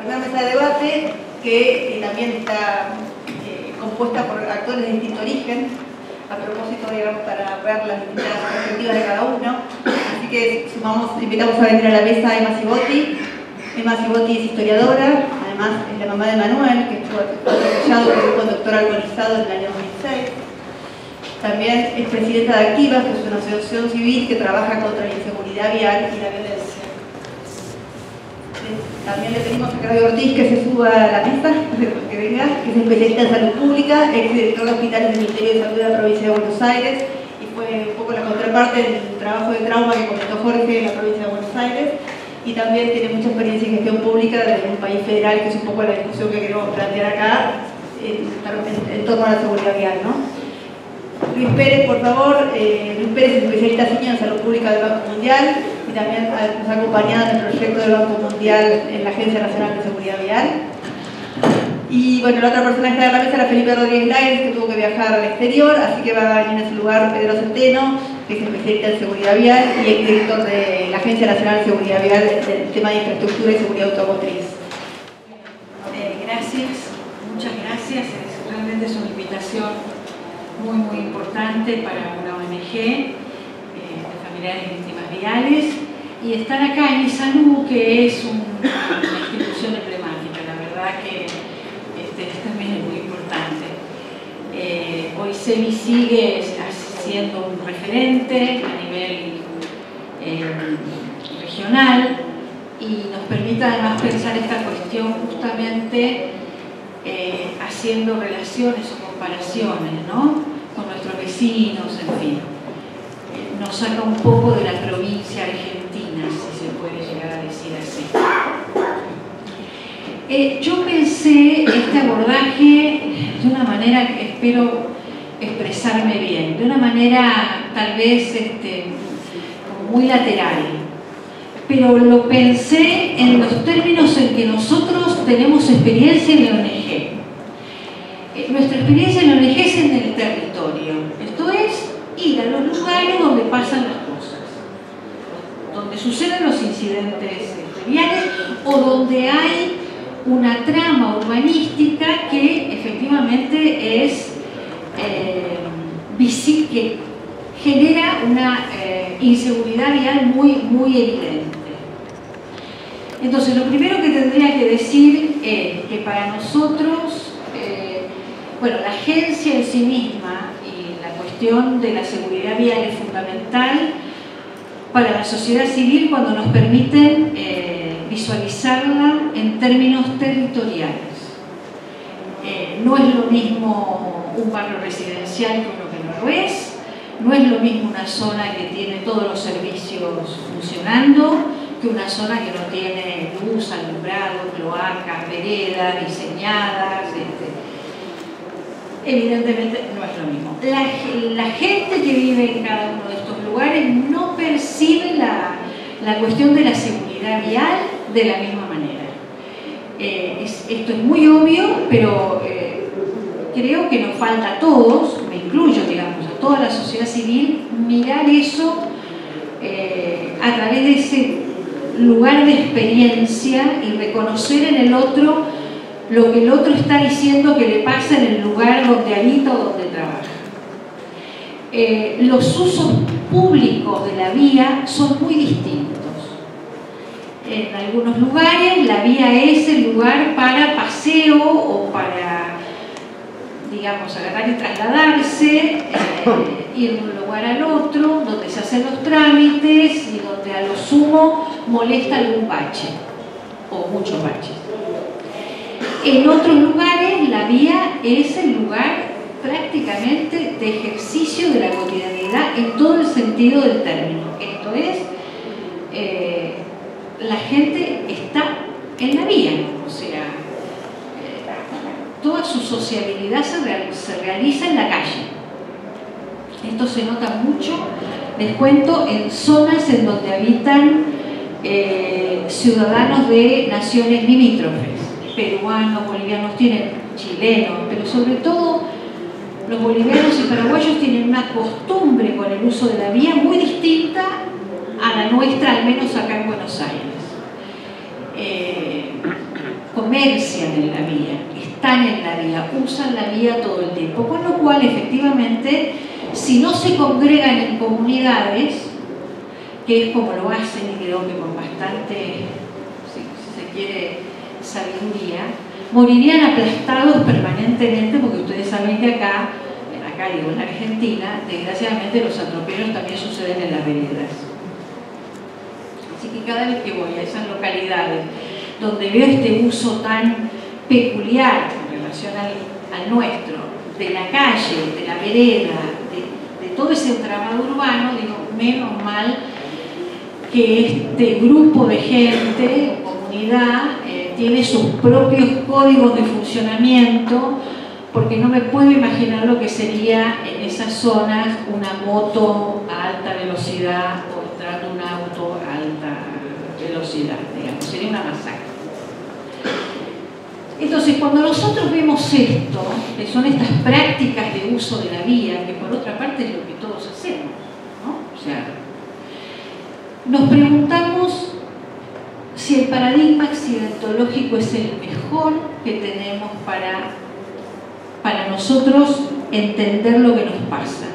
primera mesa de debate, que también está compuesta por actores de distinto origen, a propósito, digamos, para ver las distintas perspectivas de cada uno. Así que invitamos a venir a la mesa a Emma Cibotti. Emma Cibotti es historiadora, además es la mamá de Manuel, que estuvo atropellado por un conductor alcoholizado en el año 2006. También es presidenta de Activas, que es una asociación civil que trabaja contra la inseguridad vial y la violencia. También le pedimos a Claudio Ortiz que se suba a la mesa, que venga, que es especialista en salud pública, ex director de hospitales del Ministerio de Salud de la provincia de Buenos Aires, y fue un poco la contraparte del trabajo de trauma que comentó Jorge en la provincia de Buenos Aires, y también tiene mucha experiencia en gestión pública desde un país federal, que es un poco la discusión que queremos plantear acá en torno a la seguridad vial, ¿no? Luis Pérez, por favor. Luis Pérez es especialista senior en salud pública del Banco Mundial y también nos ha acompañado en el proyecto del Banco Mundial en la Agencia Nacional de Seguridad Vial. Y bueno, la otra persona que está en la mesa era Felipe Rodríguez Láez, que tuvo que viajar al exterior, así que va a venir en su lugar Pedro Centeno, que es especialista en seguridad vial y ex director de la Agencia Nacional de Seguridad Vial del tema de infraestructura y seguridad automotriz. Gracias, muchas gracias. Realmente es una invitación muy importante para una ONG de familiares de víctimas viales, y estar acá en ISANU, que es una institución emblemática. La verdad que también es muy importante. Hoy SEBI sigue siendo un referente a nivel regional y nos permite además pensar esta cuestión justamente haciendo relaciones o comparaciones, ¿no?, con nuestros vecinos, en fin. Nos saca un poco de la provincia argentina, si se puede llegar a decir así. Yo pensé este abordaje de una manera que espero expresarme bien, de una manera tal vez como muy lateral, pero lo pensé en los términos en que nosotros tenemos experiencia en la ONG. Nuestra experiencia en la ONG es en el territorio, esto es ir a los lugares donde pasan las cosas, donde suceden los incidentes viales o donde hay una trama urbanística que efectivamente es que genera una inseguridad vial muy evidente. Entonces, lo primero que tendría que decir es que para nosotros, bueno, la agencia en sí misma y la cuestión de la seguridad vial es fundamental para la sociedad civil cuando nos permiten visualizarla en términos territoriales. No es lo mismo un barrio residencial que uno que no lo es, no es lo mismo una zona que tiene todos los servicios funcionando que una zona que no tiene luz, alumbrado, cloacas, veredas diseñadas. Evidentemente no es lo mismo. La gente que vive en cada uno de estos lugares no percibe la cuestión de la seguridad vial de la misma manera. Esto es muy obvio, pero creo que nos falta a todos, me incluyo, digamos, a toda la sociedad civil, mirar eso a través de ese lugar de experiencia y reconocer en el otro lo que el otro está diciendo que le pasa en el lugar donde habita o donde trabaja. Los usos públicos de la vía son muy distintos. En algunos lugares la vía es el lugar para paseo o para, digamos, agarrar y trasladarse, ir de un lugar al otro, donde se hacen los trámites y donde a lo sumo molesta algún bache o muchos baches. En otros lugares la vía es el lugar prácticamente de ejercicio de la cotidianidad en todo el sentido del término. Esto es, la gente está en la vía, o sea, toda su sociabilidad se realiza en la calle. Esto se nota mucho, les cuento, en zonas en donde habitan ciudadanos de naciones limítrofes. Peruanos, bolivianos, tienen chilenos, pero sobre todo los bolivianos y paraguayos tienen una costumbre con el uso de la vía muy distinta a la nuestra, al menos acá en Buenos Aires. comercian en la vía, están en la vía, usan la vía todo el tiempo, con lo cual efectivamente si no se congregan en comunidades, que es como lo hacen y creo que con bastante, si se quiere, sabiduría, morirían aplastados permanentemente, porque ustedes saben que acá digo en Argentina, desgraciadamente los atropellos también suceden en las veredas. Así que cada vez que voy a esas localidades donde veo este uso tan peculiar en relación al nuestro, de la calle, de la vereda, de todo ese entramado urbano, digo, menos mal que este grupo de gente o comunidad tiene sus propios códigos de funcionamiento, porque no me puedo imaginar lo que sería en esas zonas una moto a alta velocidad o entrando un auto a alta velocidad, digamos, sería una masacre. Entonces, cuando nosotros vemos esto, que son estas prácticas de uso de la vía, que por otra parte es lo que todos hacemos, ¿no? O sea, nos preguntamos si el paradigma accidentológico es el mejor que tenemos para nosotros entender lo que nos pasa.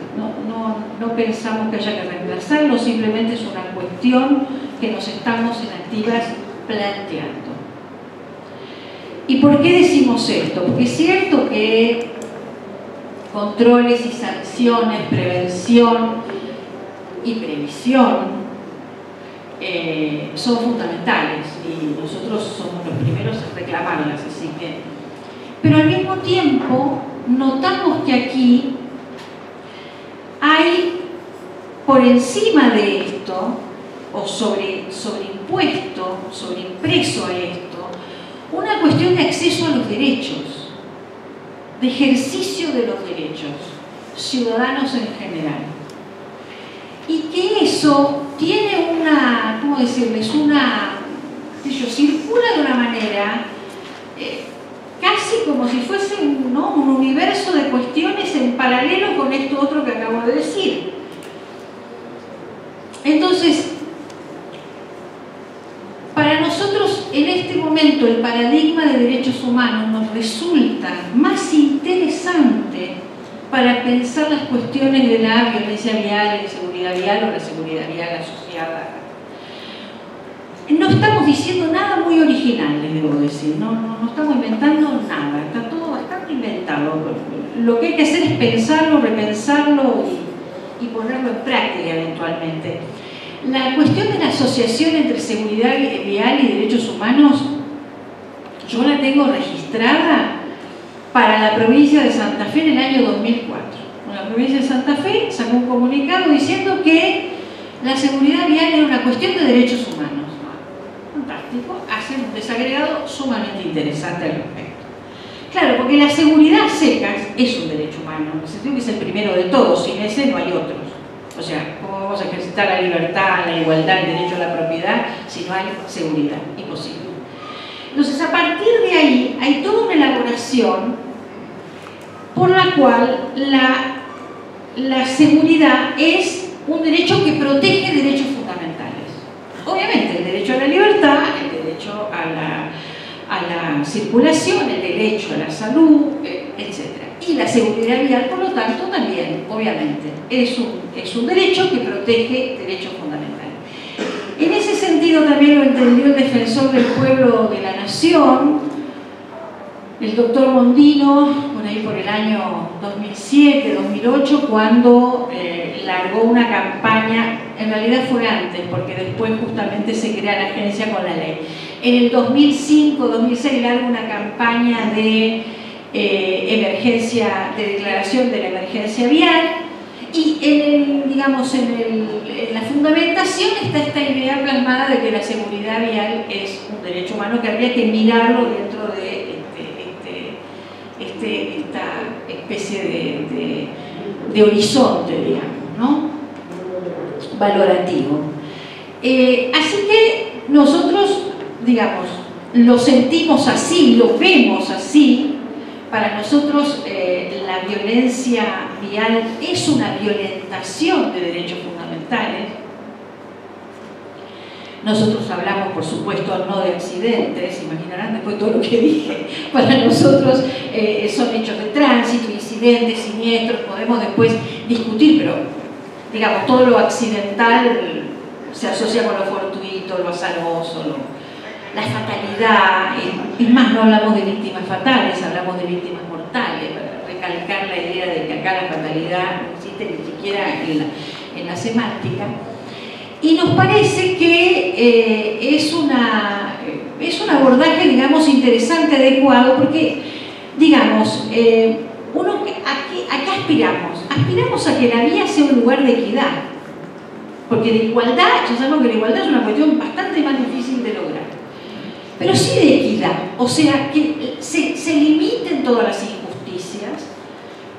No pensamos que haya que reemplazarlo, simplemente es una cuestión que nos estamos en activas planteando. ¿Y por qué decimos esto? Porque es cierto que controles y sanciones, prevención y previsión son fundamentales y nosotros somos los primeros a reclamarlas, así que... Pero al mismo tiempo notamos que aquí hay por encima de esto, o sobreimpuesto, sobreimpreso a esto, una cuestión de acceso a los derechos, de ejercicio de los derechos ciudadanos en general. Y que eso tiene una, ¿cómo decirles? Circula de una manera casi como si fuese un universo de cuestiones en paralelo con esto otro que acabo de decir. Entonces, para nosotros en este momento el paradigma de derechos humanos nos resulta más interesante para pensar las cuestiones de la violencia vial, de seguridad vial o la seguridad vial asociada. No estamos diciendo nada muy original, les debo decir, no estamos inventando nada, está todo bastante inventado. Lo que hay que hacer es pensarlo, repensarlo y ponerlo en práctica eventualmente. La cuestión de la asociación entre seguridad vial y derechos humanos, yo la tengo registrada para la provincia de Santa Fe en el año 2004. La provincia de Santa Fe sacó un comunicado diciendo que la seguridad vial era una cuestión de derechos humanos. Fantástico, hacen un desagregado sumamente interesante al respecto. Claro, porque la seguridad seca es un derecho humano, en el sentido que es el primero de todos, sin ese no hay otros. O sea, ¿cómo vamos a ejercitar la libertad, la igualdad, el derecho a la propiedad si no hay seguridad? Imposible. Entonces, a partir de ahí, hay toda una elaboración por la cual la seguridad es un derecho que protege derechos fundamentales. Obviamente, el derecho a la libertad, el derecho a la circulación, el derecho a la salud, etc. Y la seguridad vial, por lo tanto, también, obviamente, es un derecho que protege derechos fundamentales. En ese sentido también lo entendió el defensor del pueblo de la nación, el doctor Mondino, por ahí por el año 2007-2008, cuando largó una campaña, en realidad fue antes, porque después justamente se crea la agencia con la ley. En el 2005-2006 largó una campaña de emergencia, de declaración de la emergencia vial, y en la fundamentación está esta idea plasmada de que la seguridad vial es un derecho humano que habría que mirarlo dentro de esta especie de horizonte, digamos, ¿no? Valorativo. Así que nosotros, digamos, lo sentimos así, lo vemos así. Para nosotros la violencia vial es una violentación de derechos fundamentales. Nosotros hablamos, por supuesto, no de accidentes, imaginarán después todo lo que dije. Para nosotros son hechos de tránsito, incidentes, siniestros, podemos después discutir, pero digamos, todo lo accidental se asocia con lo fortuito, lo azaroso, la fatalidad. Es más, no hablamos de víctimas fatales, hablamos de víctimas mortales, para recalcar la idea de que acá la fatalidad no existe ni siquiera en la semántica. Y nos parece que es un abordaje, digamos, interesante, adecuado, porque, digamos, ¿a qué aspiramos? Aspiramos a que la vida sea un lugar de equidad, porque de igualdad, ya sabemos que la igualdad es una cuestión bastante más difícil de lograr, pero sí de equidad, o sea, que se limiten todas las injusticias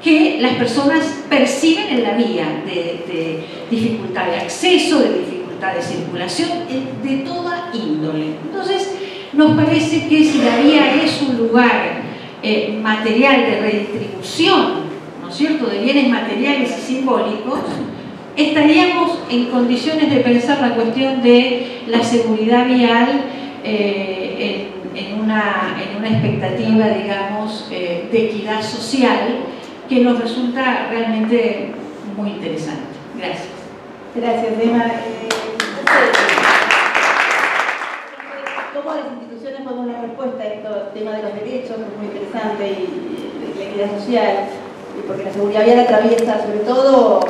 que las personas perciben en la vía, de dificultad de acceso, de dificultad de circulación, de toda índole. Entonces, nos parece que si la vía es un lugar material de redistribución, ¿no es cierto?, de bienes materiales y simbólicos, estaríamos en condiciones de pensar la cuestión de la seguridad vial en una expectativa, digamos, de equidad social, que nos resulta realmente muy interesante. Gracias. Gracias, Emma. ¿Cómo las instituciones podemos dar respuesta a este tema de los derechos, que es muy interesante, y la equidad social? Porque la seguridad vial atraviesa, sobre todo,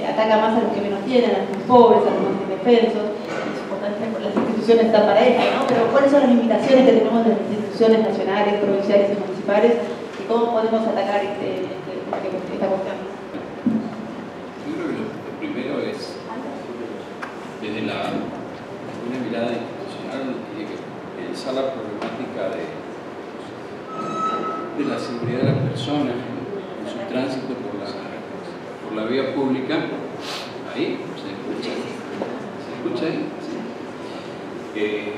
ataca más a los que menos tienen, a los más pobres, a los más indefensos. Es importante, las instituciones están para eso, ¿no? Pero ¿cuáles son las limitaciones que tenemos de las instituciones nacionales, provinciales y municipales? ¿Y cómo podemos atacar esta cuestión? Yo creo que lo primero es, desde una mirada institucional, tiene que pensar la problemática de la seguridad de las personas en su tránsito por la vía pública. Ahí se escucha ahí.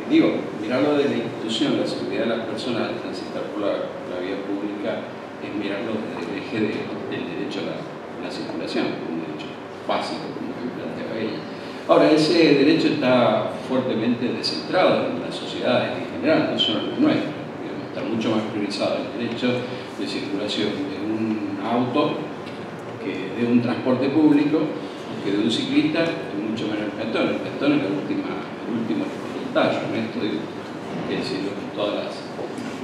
Sí. Mirarlo de la institución, la seguridad de las personas al transitar por la vía pública, es mirarlo desde el eje del derecho a la circulación, un derecho básico, como planteaba ella. Ahora, ese derecho está fuertemente descentrado en las sociedades en general, no solo en las nuestras. Está mucho más priorizado el derecho de circulación de un auto que de un transporte público, que de un ciclista, y mucho menos el peatón. El peatón es el último estallo, ¿no? Esto hay que decirlo con todas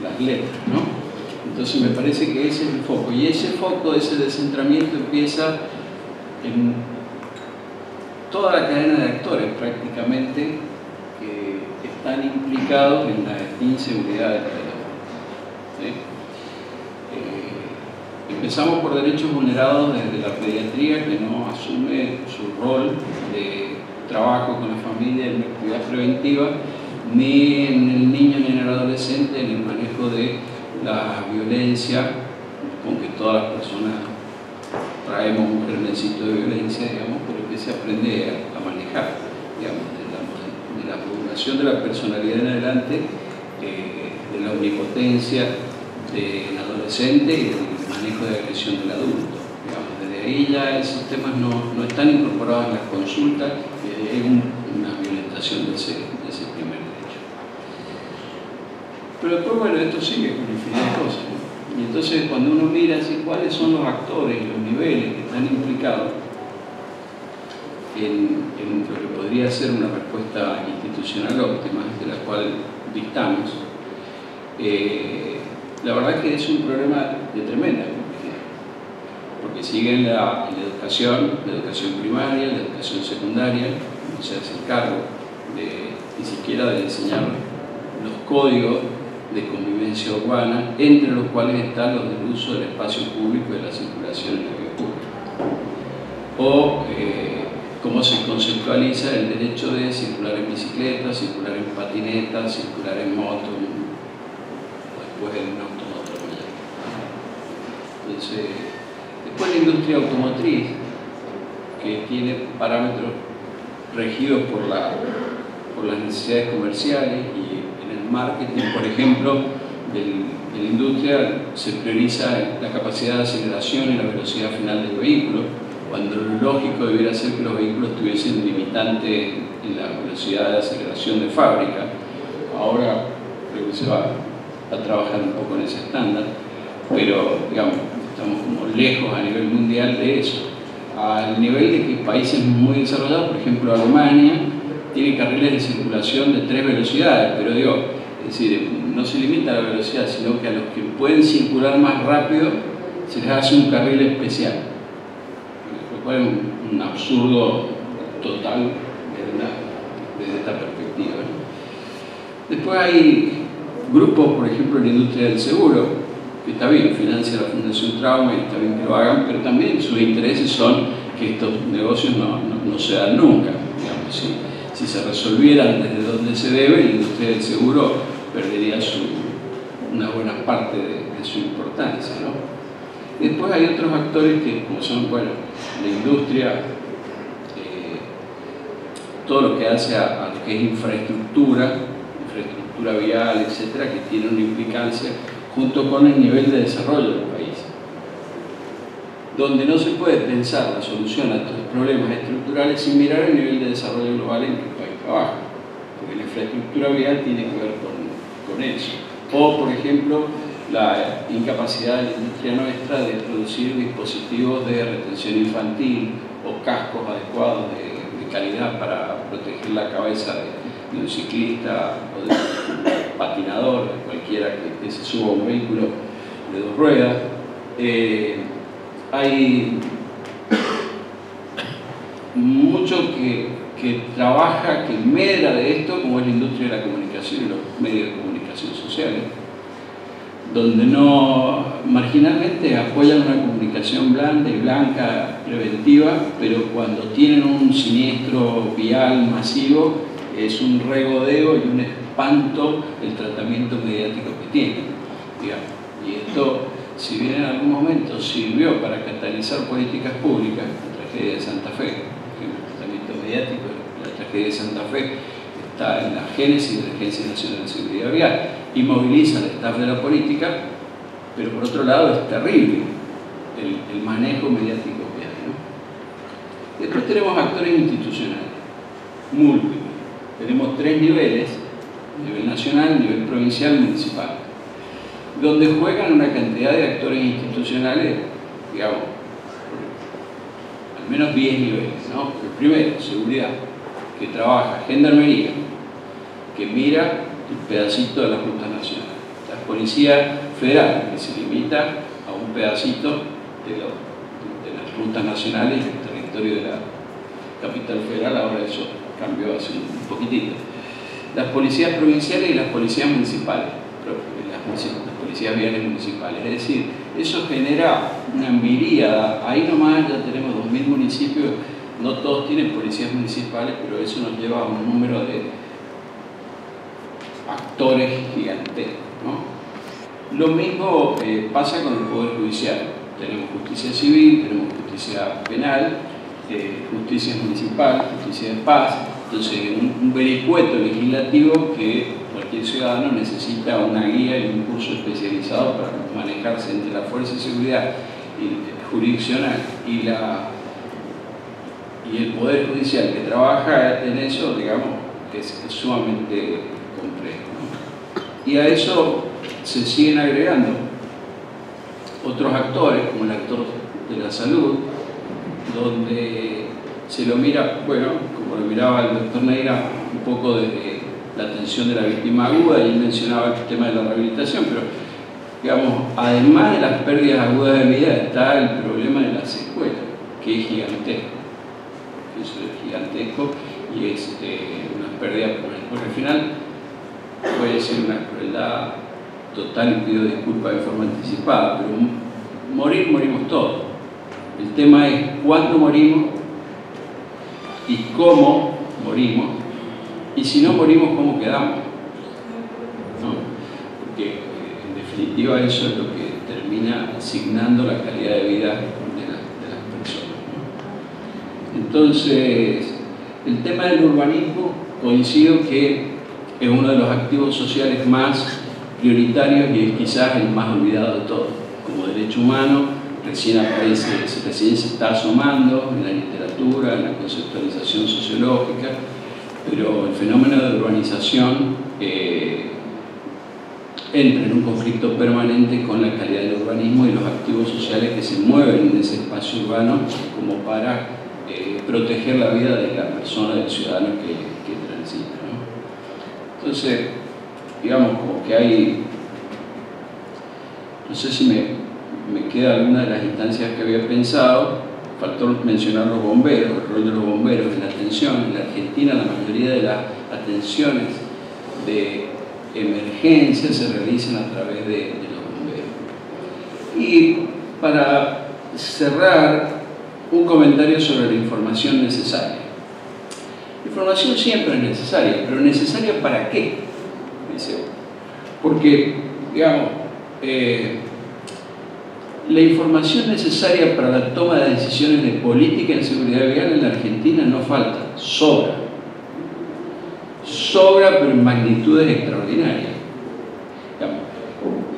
las letras, ¿no? Entonces me parece que ese es el foco, y ese foco, ese descentramiento empieza en toda la cadena de actores prácticamente que están implicados en la inseguridad del peatón, ¿sí? Empezamos por derechos vulnerados desde la pediatría, que no asume su rol de trabajo con la familia en la actividad preventiva, ni en el niño ni en el adolescente en el manejo de la violencia, con que todas las personas traemos un germencito de violencia, digamos, pero que se aprende a manejar, digamos, de la modulación de la personalidad en adelante, de la omnipotencia del adolescente y del manejo de agresión del adulto. Digamos, desde ahí ya esos temas no están incorporados en las consultas y hay una violentación de ese primer derecho. Pero después, bueno, esto sigue con infinidad de cosas, ¿no? Y entonces cuando uno mira así, cuáles son los actores y los niveles que están implicados en lo que podría ser una respuesta institucional óptima, de la cual dictamos, la verdad es que es un problema de tremenda complejidad, porque sigue en la educación primaria, la educación secundaria, no se hace cargo ni siquiera de enseñar los códigos de convivencia urbana, entre los cuales están los del uso del espacio público y de la circulación en la vía pública. O cómo se conceptualiza el derecho de circular en bicicleta, circular en patineta, circular en moto, o después en un automóvil. Entonces, después la industria automotriz, que tiene parámetros regidos por las necesidades comerciales, y en el marketing, por ejemplo, de la industria se prioriza la capacidad de aceleración y la velocidad final del vehículo, cuando lo lógico debiera ser que los vehículos tuviesen limitantes en en la velocidad de aceleración de fábrica. Ahora creo que se va a trabajar un poco en ese estándar, pero digamos, estamos como lejos a nivel mundial de eso. Al nivel de que países muy desarrollados, por ejemplo Alemania, tiene carriles de circulación de 3 velocidades, pero digo, es decir, no se limita a la velocidad, sino que a los que pueden circular más rápido se les hace un carril especial, lo cual es un absurdo total desde esta perspectiva, ¿no? Después hay grupos, por ejemplo, en la industria del seguro, que está bien, financia la Fundación Trauma y está bien que lo hagan, pero también sus intereses son que estos negocios no se dan nunca. Digamos, si se resolvieran desde donde se debe, la industria del seguro perdería una buena parte de su importancia, ¿no? Después hay otros actores que, como son, bueno, la industria, todo lo que hace a lo que es infraestructura vial, etcétera, que tiene una implicancia junto con el nivel de desarrollo del país, donde no se puede pensar la solución a estos problemas estructurales sin mirar el nivel de desarrollo global en que el país trabaja, porque la infraestructura vial tiene que ver con eso. O, por ejemplo, la incapacidad de la industria nuestra de producir dispositivos de retención infantil o cascos adecuados de calidad para proteger la cabeza de un ciclista o de un patinador, de cualquiera que se suba a un vehículo de 2 ruedas. Hay mucho que trabaja, que medra de esto, como es la industria de la comunicación y los medios de comunicación sociales, donde no marginalmente apoyan una comunicación blanda y blanca, preventiva, pero cuando tienen un siniestro vial masivo es un regodeo y un espanto el tratamiento mediático que tienen, digamos. Y esto, si bien en algún momento sirvió para catalizar políticas públicas, la tragedia de Santa Fe, el tratamiento mediático de la tragedia de Santa Fe está en la génesis de la Agencia Nacional de Seguridad Vial y moviliza al staff de la política, pero por otro lado es terrible el manejo mediático que hay, ¿no? Después tenemos actores institucionales, múltiples. Tenemos 3 niveles, nivel nacional, nivel provincial y municipal, donde juegan una cantidad de actores institucionales, digamos, al menos 10 niveles, ¿no? El primero, seguridad, que trabaja gendarmería, que mira un pedacito de la ruta nacional. La policía federal, que se limita a un pedacito de las rutas nacionales del territorio de la capital federal. Ahora eso cambió hace un poquitito. Las policías provinciales y las policías municipales, las policías viales municipales. Es decir, eso genera una miríada. Ahí nomás ya tenemos 2000 municipios, no todos tienen policías municipales, pero eso nos lleva a un número de actores gigantescos, ¿no? Lo mismo pasa con el Poder Judicial. Tenemos justicia civil, tenemos justicia penal, justicia municipal, justicia de paz. Entonces, un vericueto legislativo que cualquier ciudadano necesita una guía y un curso especializado para manejarse entre la fuerza de seguridad jurisdiccional y el Poder Judicial que trabaja en eso, digamos, es sumamente complejo, ¿no? Y a eso se siguen agregando otros actores, como el actor de la salud, donde se lo mira, bueno, como lo miraba el doctor Neira, un poco desde la atención de la víctima aguda, y él mencionaba el tema de la rehabilitación, pero digamos, además de las pérdidas agudas de vida, está el problema de la secuela, que es gigantesco. Eso es gigantesco y es una pérdida, porque al final puede ser una crueldad total, y pido disculpas de forma anticipada, pero morimos todos. El tema es cuándo morimos y cómo morimos, y si no morimos, cómo quedamos, ¿no? Porque en definitiva eso es lo que termina asignando la calidad de vida de las personas, ¿no? Entonces, el tema del urbanismo, coincido que es uno de los activos sociales más prioritarios y es quizás el más olvidado de todos. Como derecho humano, recién se está asomando en la literatura, en la conceptualización sociológica, pero el fenómeno de urbanización entra en un conflicto permanente con la calidad del urbanismo y los activos sociales que se mueven en ese espacio urbano como para proteger la vida de la persona, del ciudadano que transita, ¿no? Entonces, digamos, como que hay, no sé si me queda alguna de las instancias que había pensado. Faltó mencionar los bomberos, el rol de los bomberos en la atención. En la Argentina la mayoría de las atenciones de emergencia se realizan a través de los bomberos. Y para cerrar, un comentario sobre la información necesaria. La información siempre es necesaria, pero ¿necesaria para qué? Dice uno. Porque, digamos, la información necesaria para la toma de decisiones de política en seguridad vial en la Argentina no falta, sobra. Sobra, pero en magnitudes extraordinarias.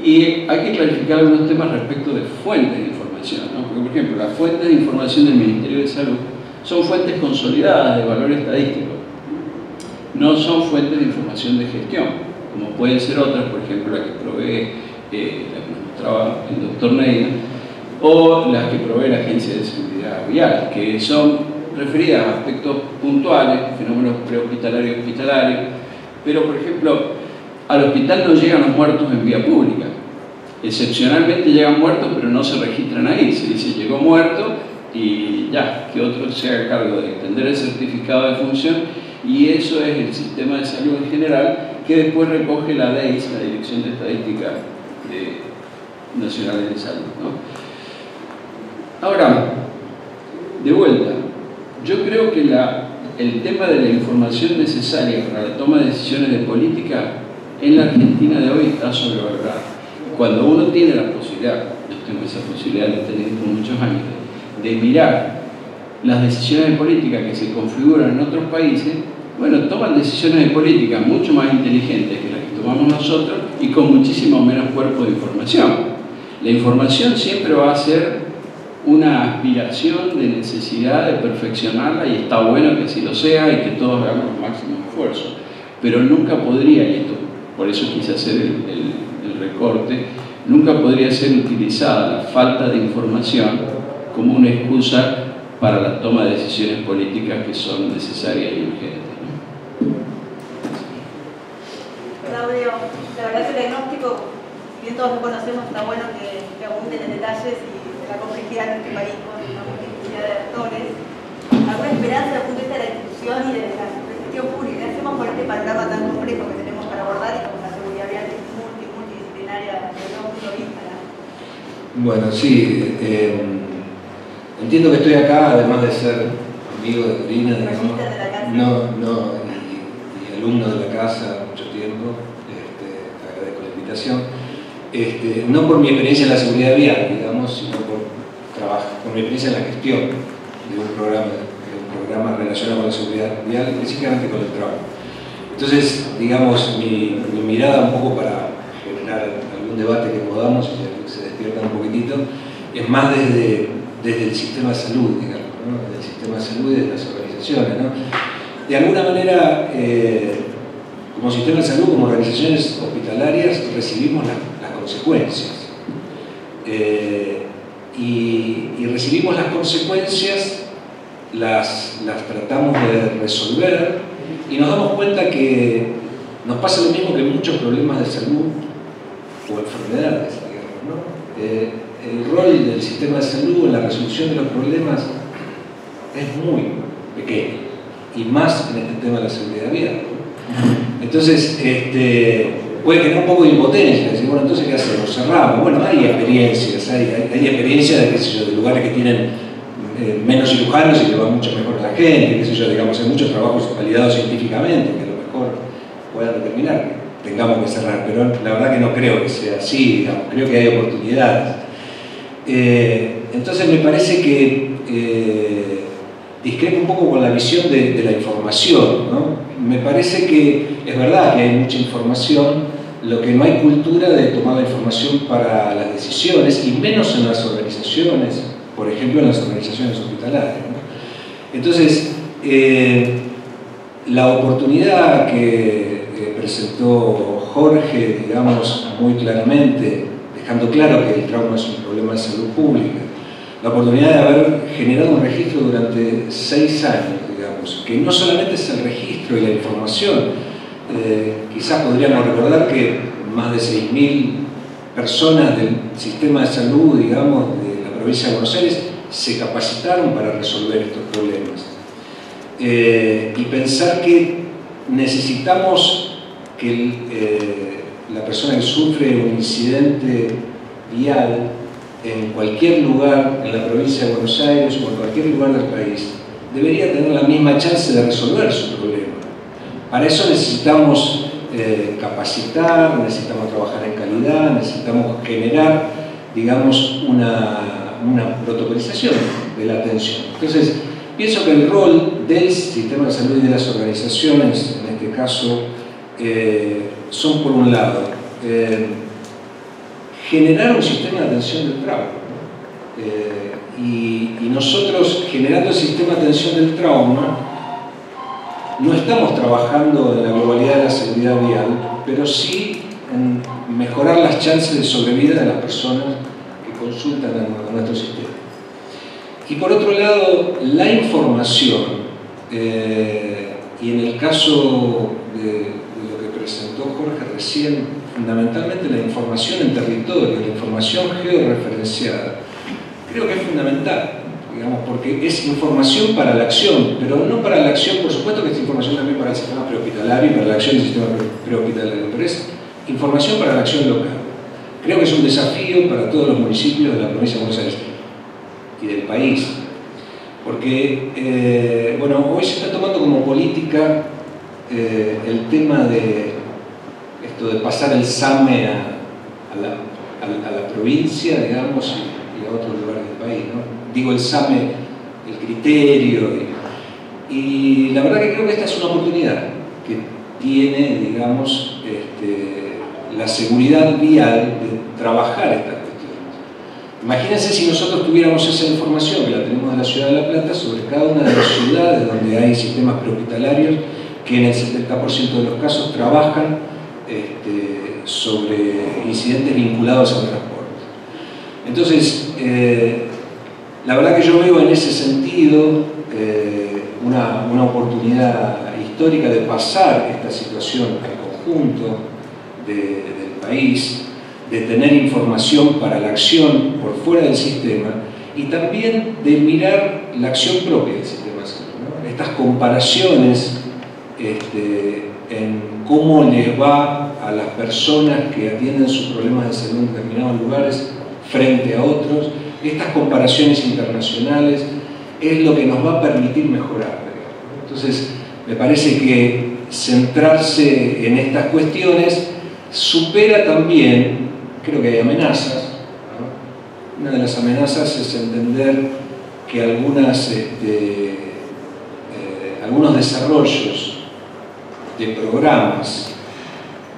Y hay que clarificar algunos temas respecto de fuentes de información, ¿no? Porque, por ejemplo, las fuentes de información del Ministerio de Salud son fuentes consolidadas de valor estadístico. No son fuentes de información de gestión, como pueden ser otras, por ejemplo, la que provee la que nos mostraba el doctor Neira, o las que provee la Agencia de Seguridad Vial, que son referidas a aspectos puntuales, fenómenos prehospitalarios y hospitalarios, pero, por ejemplo, al hospital no llegan los muertos en vía pública. Excepcionalmente llegan muertos, pero no se registran ahí. Se dice, llegó muerto y ya, que otro se haga cargo de extender el certificado de función, y eso es el sistema de salud en general, que después recoge la DEIS, la Dirección de Estadística Nacional de Salud, ¿no? Ahora, de vuelta, yo creo que el tema de la información necesaria para la toma de decisiones de política en la Argentina de hoy está sobrevalorado. Cuando uno tiene la posibilidad, yo tengo esa posibilidad de tener por muchos años, de mirar las decisiones de política que se configuran en otros países, bueno, toman decisiones de política mucho más inteligentes que las que tomamos nosotros y con muchísimo menos cuerpo de información. La información siempre va a ser una aspiración de necesidad de perfeccionarla, y está bueno que así lo sea y que todos hagamos los máximos esfuerzos, pero nunca podría, y esto por eso quise hacer el recorte, nunca podría ser utilizada la falta de información como una excusa para la toma de decisiones políticas que son necesarias y urgentes. Claudio, la verdad que el diagnóstico, si bien todos lo conocemos, está bueno que abunden en detalles y de la complejidad de este país con una multiplicidad de actores. ¿Alguna esperanza desde el punto de vista de la institución y de la gestión pública? ¿Qué hacemos con este panorama tan complejo que tenemos para abordar y con la seguridad vial multidisciplinaria desde todo punto de vista, ¿no? Bueno, sí. Entiendo que estoy acá, además de ser amigo de Corina, digamos, y alumno de la casa mucho tiempo, agradezco la invitación, no por mi experiencia en la seguridad vial, digamos, sino por mi experiencia en la gestión de un programa relacionado con la seguridad vial, específicamente con el trabajo. Entonces, digamos, mi mirada un poco para generar algún debate que podamos, y se despierta un poquitito, es más desde el sistema de salud, digamos, ¿no? Del sistema de salud y de las organizaciones, ¿no? De alguna manera, como sistema de salud, como organizaciones hospitalarias, recibimos las consecuencias. Y recibimos las consecuencias, las tratamos de resolver, y nos damos cuenta que nos pasa lo mismo que muchos problemas de salud o enfermedades, digamos, ¿no? El rol del sistema de salud en la resolución de los problemas es muy pequeño, y más en este tema de la seguridad vial. Entonces, puede generar un poco de impotencia, decir, bueno, entonces ¿qué hacemos? Cerramos. Bueno, hay experiencias, hay experiencias de, qué sé yo, de lugares que tienen menos cirujanos y que va mucho mejor a la gente, qué sé yo, digamos, hay muchos trabajos validados científicamente que a lo mejor puedan determinar que tengamos que cerrar, pero la verdad que no creo que sea así, digamos, creo que hay oportunidades. Entonces me parece que discrepo un poco con la visión de la información, ¿no? Me parece que es verdad que hay mucha información, lo que no hay cultura de tomar la información para las decisiones, y menos en las organizaciones, por ejemplo en las organizaciones hospitalarias, ¿no? Entonces, La oportunidad que presentó Jorge, digamos, muy claramente, dejando claro que el trauma es un problema de salud pública, la oportunidad de haber generado un registro durante 6 años, digamos, que no solamente es el registro y la información, quizás podríamos recordar que más de 6.000 personas del sistema de salud, digamos, de la provincia de Buenos Aires, se capacitaron para resolver estos problemas. Y pensar que necesitamos que la persona que sufre un incidente vial en cualquier lugar en la provincia de Buenos Aires o en cualquier lugar del país debería tener la misma chance de resolver su problema. Para eso necesitamos capacitar, necesitamos trabajar en calidad, necesitamos generar, digamos, una protocolización de la atención. Entonces, pienso que el rol del sistema de salud y de las organizaciones, en este caso, son por un lado, generar un sistema de atención del trauma, ¿no? Y nosotros, generando el sistema de atención del trauma, no estamos trabajando en la globalidad de la seguridad vial, pero sí en mejorar las chances de sobrevida de las personas que consultan a nuestro sistema. Y por otro lado, la información, y en el caso de lo que presentó Jorge recién, fundamentalmente la información en territorio, la información georreferenciada, creo que es fundamental, digamos, porque es información para la acción, pero no para la acción, por supuesto que es información también para el sistema prehospitalario y para la acción del sistema prehospitalario, pero es información para la acción local. Creo que es un desafío para todos los municipios de la provincia de Buenos Aires y del país, porque bueno, hoy se está tomando como política el tema de esto de pasar el SAME a la provincia, digamos, y a otros lugares del país, ¿no? Digo el SAME, el criterio, y la verdad que creo que esta es una oportunidad que tiene, digamos, la seguridad vial de trabajar estas cuestiones. Imagínense si nosotros tuviéramos esa información, que la tenemos de la ciudad de La Plata, sobre cada una de las ciudades donde hay sistemas prehospitalarios que en el 70% de los casos trabajan sobre incidentes vinculados al transporte. Entonces, la verdad que yo veo en ese sentido una oportunidad histórica de pasar esta situación al conjunto del país, de tener información para la acción por fuera del sistema y también de mirar la acción propia del sistema de salud, ¿no? Estas comparaciones en cómo les va a las personas que atienden sus problemas de salud en determinados lugares frente a otros, estas comparaciones internacionales es lo que nos va a permitir mejorar. Entonces, me parece que centrarse en estas cuestiones supera también, creo que hay amenazas, ¿no? Una de las amenazas es entender que algunos desarrollos de programas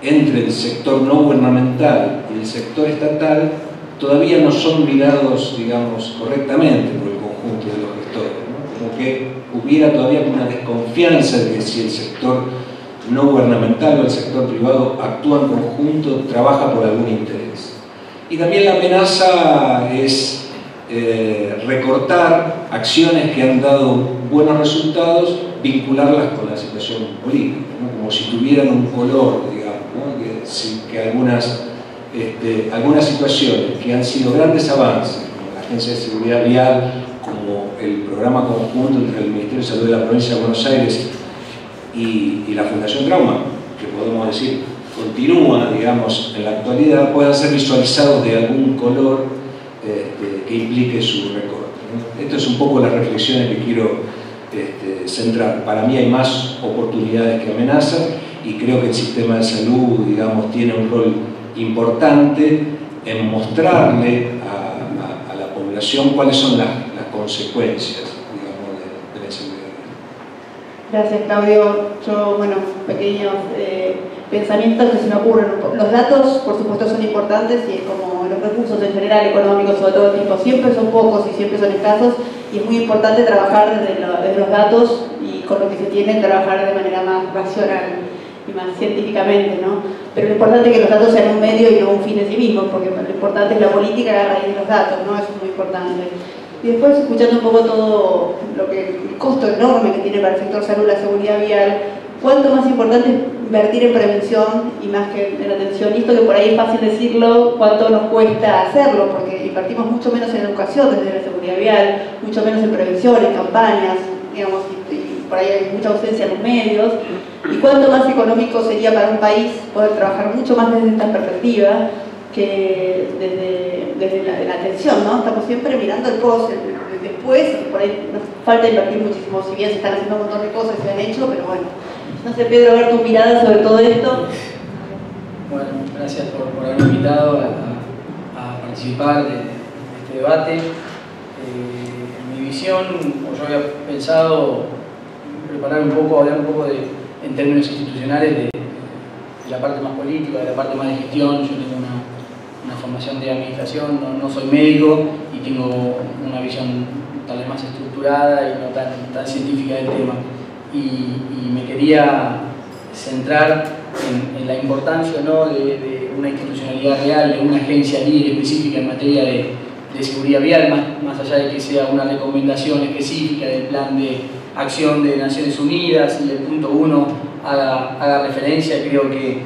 entre el sector no gubernamental y el sector estatal todavía no son mirados, digamos, correctamente por el conjunto de los gestores, ¿no? Como que hubiera todavía una desconfianza de que si el sector no gubernamental o el sector privado actúa en conjunto, trabaja por algún interés. Y también la amenaza es recortar acciones que han dado buenos resultados, vincularlas con la situación política, ¿no? Como si tuvieran un color, digamos, ¿no? que algunas situaciones que han sido grandes avances, como la Agencia de Seguridad Vial, como el programa conjunto entre el Ministerio de Salud de la Provincia de Buenos Aires y la Fundación Trauma, que podemos decir continúa, digamos, en la actualidad, puedan ser visualizados de algún color que implique su recorte, ¿no? Esto es un poco las reflexiones que quiero centrar. Para mí hay más oportunidades que amenazas y creo que el sistema de salud, digamos, tiene un rol importante en mostrarle a la población cuáles son las consecuencias, digamos, de la inseguridad. Gracias, Claudio. Yo, bueno, pequeños pensamientos que se me ocurren. Los datos, por supuesto, son importantes y es como los recursos en general, económicos o de todo tipo, siempre son pocos y siempre son escasos y es muy importante trabajar desde los datos y con lo que se tiene, trabajar de manera más racional y más científicamente, ¿no? Pero lo importante es que los datos sean un medio y no un fin en sí mismo, porque lo importante es la política a raíz de los datos, ¿no? Eso es muy importante. Y después, escuchando un poco todo el costo enorme que tiene para el sector salud la seguridad vial, cuánto más importante es invertir en prevención y más que en atención. Y esto que por ahí es fácil decirlo, cuánto nos cuesta hacerlo, porque invertimos mucho menos en educación desde la seguridad vial, mucho menos en prevención, en campañas, digamos, y por ahí hay mucha ausencia en los medios. Y cuánto más económico sería para un país poder trabajar mucho más desde esta perspectiva que desde la atención, ¿no? Estamos siempre mirando el post, el después, por ahí nos falta invertir muchísimo, si bien se están haciendo un montón de cosas y se han hecho, pero bueno. No sé, Pedro, a ver tu mirada sobre todo esto. Bueno, gracias por haberme invitado a participar de este debate. En mi visión, yo había pensado preparar un poco, hablar un poco en términos institucionales de la parte más política, de la parte más de gestión. Yo tengo una formación de administración, no soy médico y tengo una visión tal vez más estructurada y no tan científica del tema. Y me quería centrar en la importancia, ¿no?, de una institucionalidad real, de una agencia líder específica en materia de seguridad vial, más allá de que sea una recomendación específica del plan de acción de Naciones Unidas y el punto 1 haga referencia. Creo que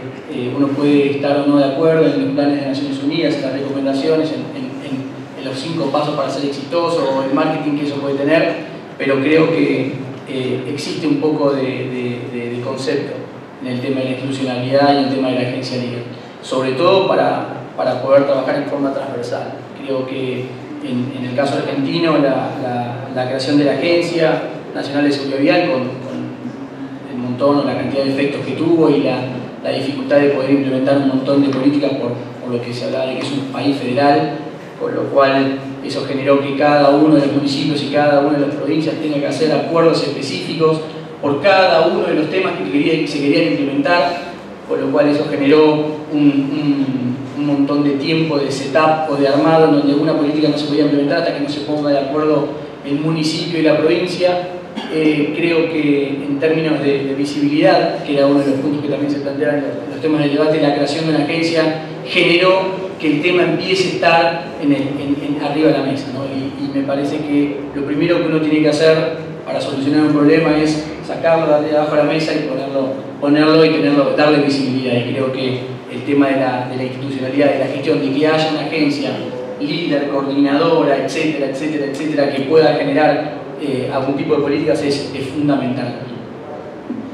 uno puede estar o no de acuerdo en los planes de Naciones Unidas, en las recomendaciones, en los 5 pasos para ser exitoso o el marketing que eso puede tener, pero creo que existe un poco de concepto en el tema de la institucionalidad y en el tema de la agencia líder, sobre todo para poder trabajar en forma transversal. Creo que en el caso argentino la creación de la Agencia Nacional de Seguridad Vial con el montón o la cantidad de efectos que tuvo y la dificultad de poder implementar un montón de políticas por lo que se hablaba de que es un país federal, con lo cual eso generó que cada uno de los municipios y cada una de las provincias tenga que hacer acuerdos específicos por cada uno de los temas que se querían implementar, con lo cual eso generó un montón de tiempo de setup o de armado en donde una política no se podía implementar hasta que no se ponga de acuerdo el municipio y la provincia. Creo que en términos de visibilidad, que era uno de los puntos que también se planteaban en los temas del debate, la creación de una agencia generó que el tema empiece a estar arriba de la mesa, ¿no? Y me parece que lo primero que uno tiene que hacer para solucionar un problema es sacarlo de abajo de la mesa y ponerlo y darle visibilidad. Y creo que el tema de la institucionalidad, de la gestión, de que haya una agencia líder, coordinadora, etcétera, etcétera, etcétera, que pueda generar algún tipo de políticas es fundamental.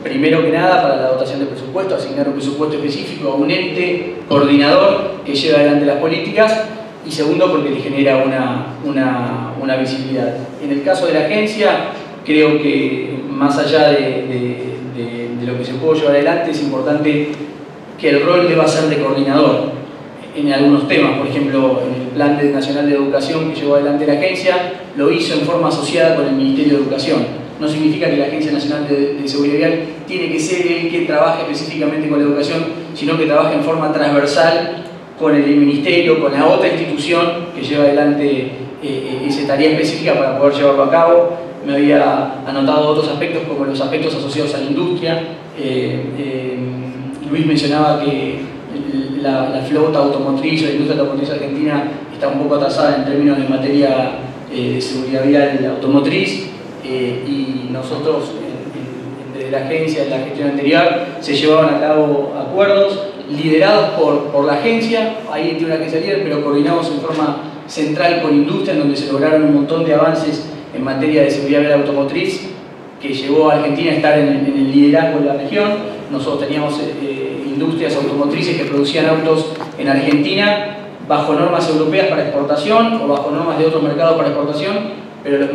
Primero que nada, para la dotación de presupuesto, asignar un presupuesto específico a un ente coordinador que lleve adelante las políticas, y segundo, porque le genera una visibilidad. En el caso de la agencia, creo que más allá de lo que se puede llevar adelante, es importante que el rol deba ser de coordinador en algunos temas. Por ejemplo, en el Plan Nacional de Educación que llevó adelante la agencia, lo hizo en forma asociada con el Ministerio de Educación. No significa que la Agencia Nacional de Seguridad Vial tiene que ser el que trabaje específicamente con la educación, sino que trabaje en forma transversal con el Ministerio, con la otra institución que lleva adelante esa tarea específica para poder llevarlo a cabo. Me había anotado otros aspectos, como los aspectos asociados a la industria. Luis mencionaba que la flota automotriz o la industria automotriz argentina está un poco atrasada en términos de materia de seguridad vial automotriz. Y nosotros, desde la agencia, en la gestión anterior, se llevaban a cabo acuerdos liderados por la agencia. Ahí tiene una agencia líder, pero coordinados en forma central con industria, en donde se lograron un montón de avances en materia de seguridad vial automotriz, que llevó a Argentina a estar en el liderazgo de la región. Nosotros teníamos industrias automotrices que producían autos en Argentina bajo normas europeas para exportación o bajo normas de otros mercados para exportación, pero los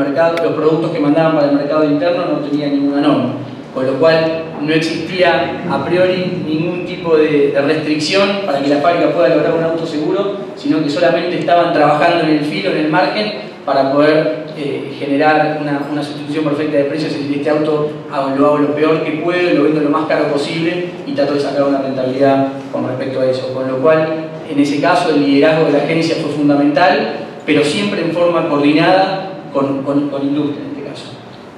productos que mandaban para el mercado interno no tenían ninguna norma, con lo cual no existía a priori ningún tipo de restricción para que la fábrica pueda lograr un auto seguro, sino que solamente estaban trabajando en el filo, en el margen, para poder generar una sustitución perfecta de precios, es decir, este auto lo hago lo peor que puedo, lo vendo lo más caro posible y trato de sacar una rentabilidad con respecto a eso. Con lo cual, en ese caso, el liderazgo de la agencia fue fundamental, pero siempre en forma coordinada con industria en este caso.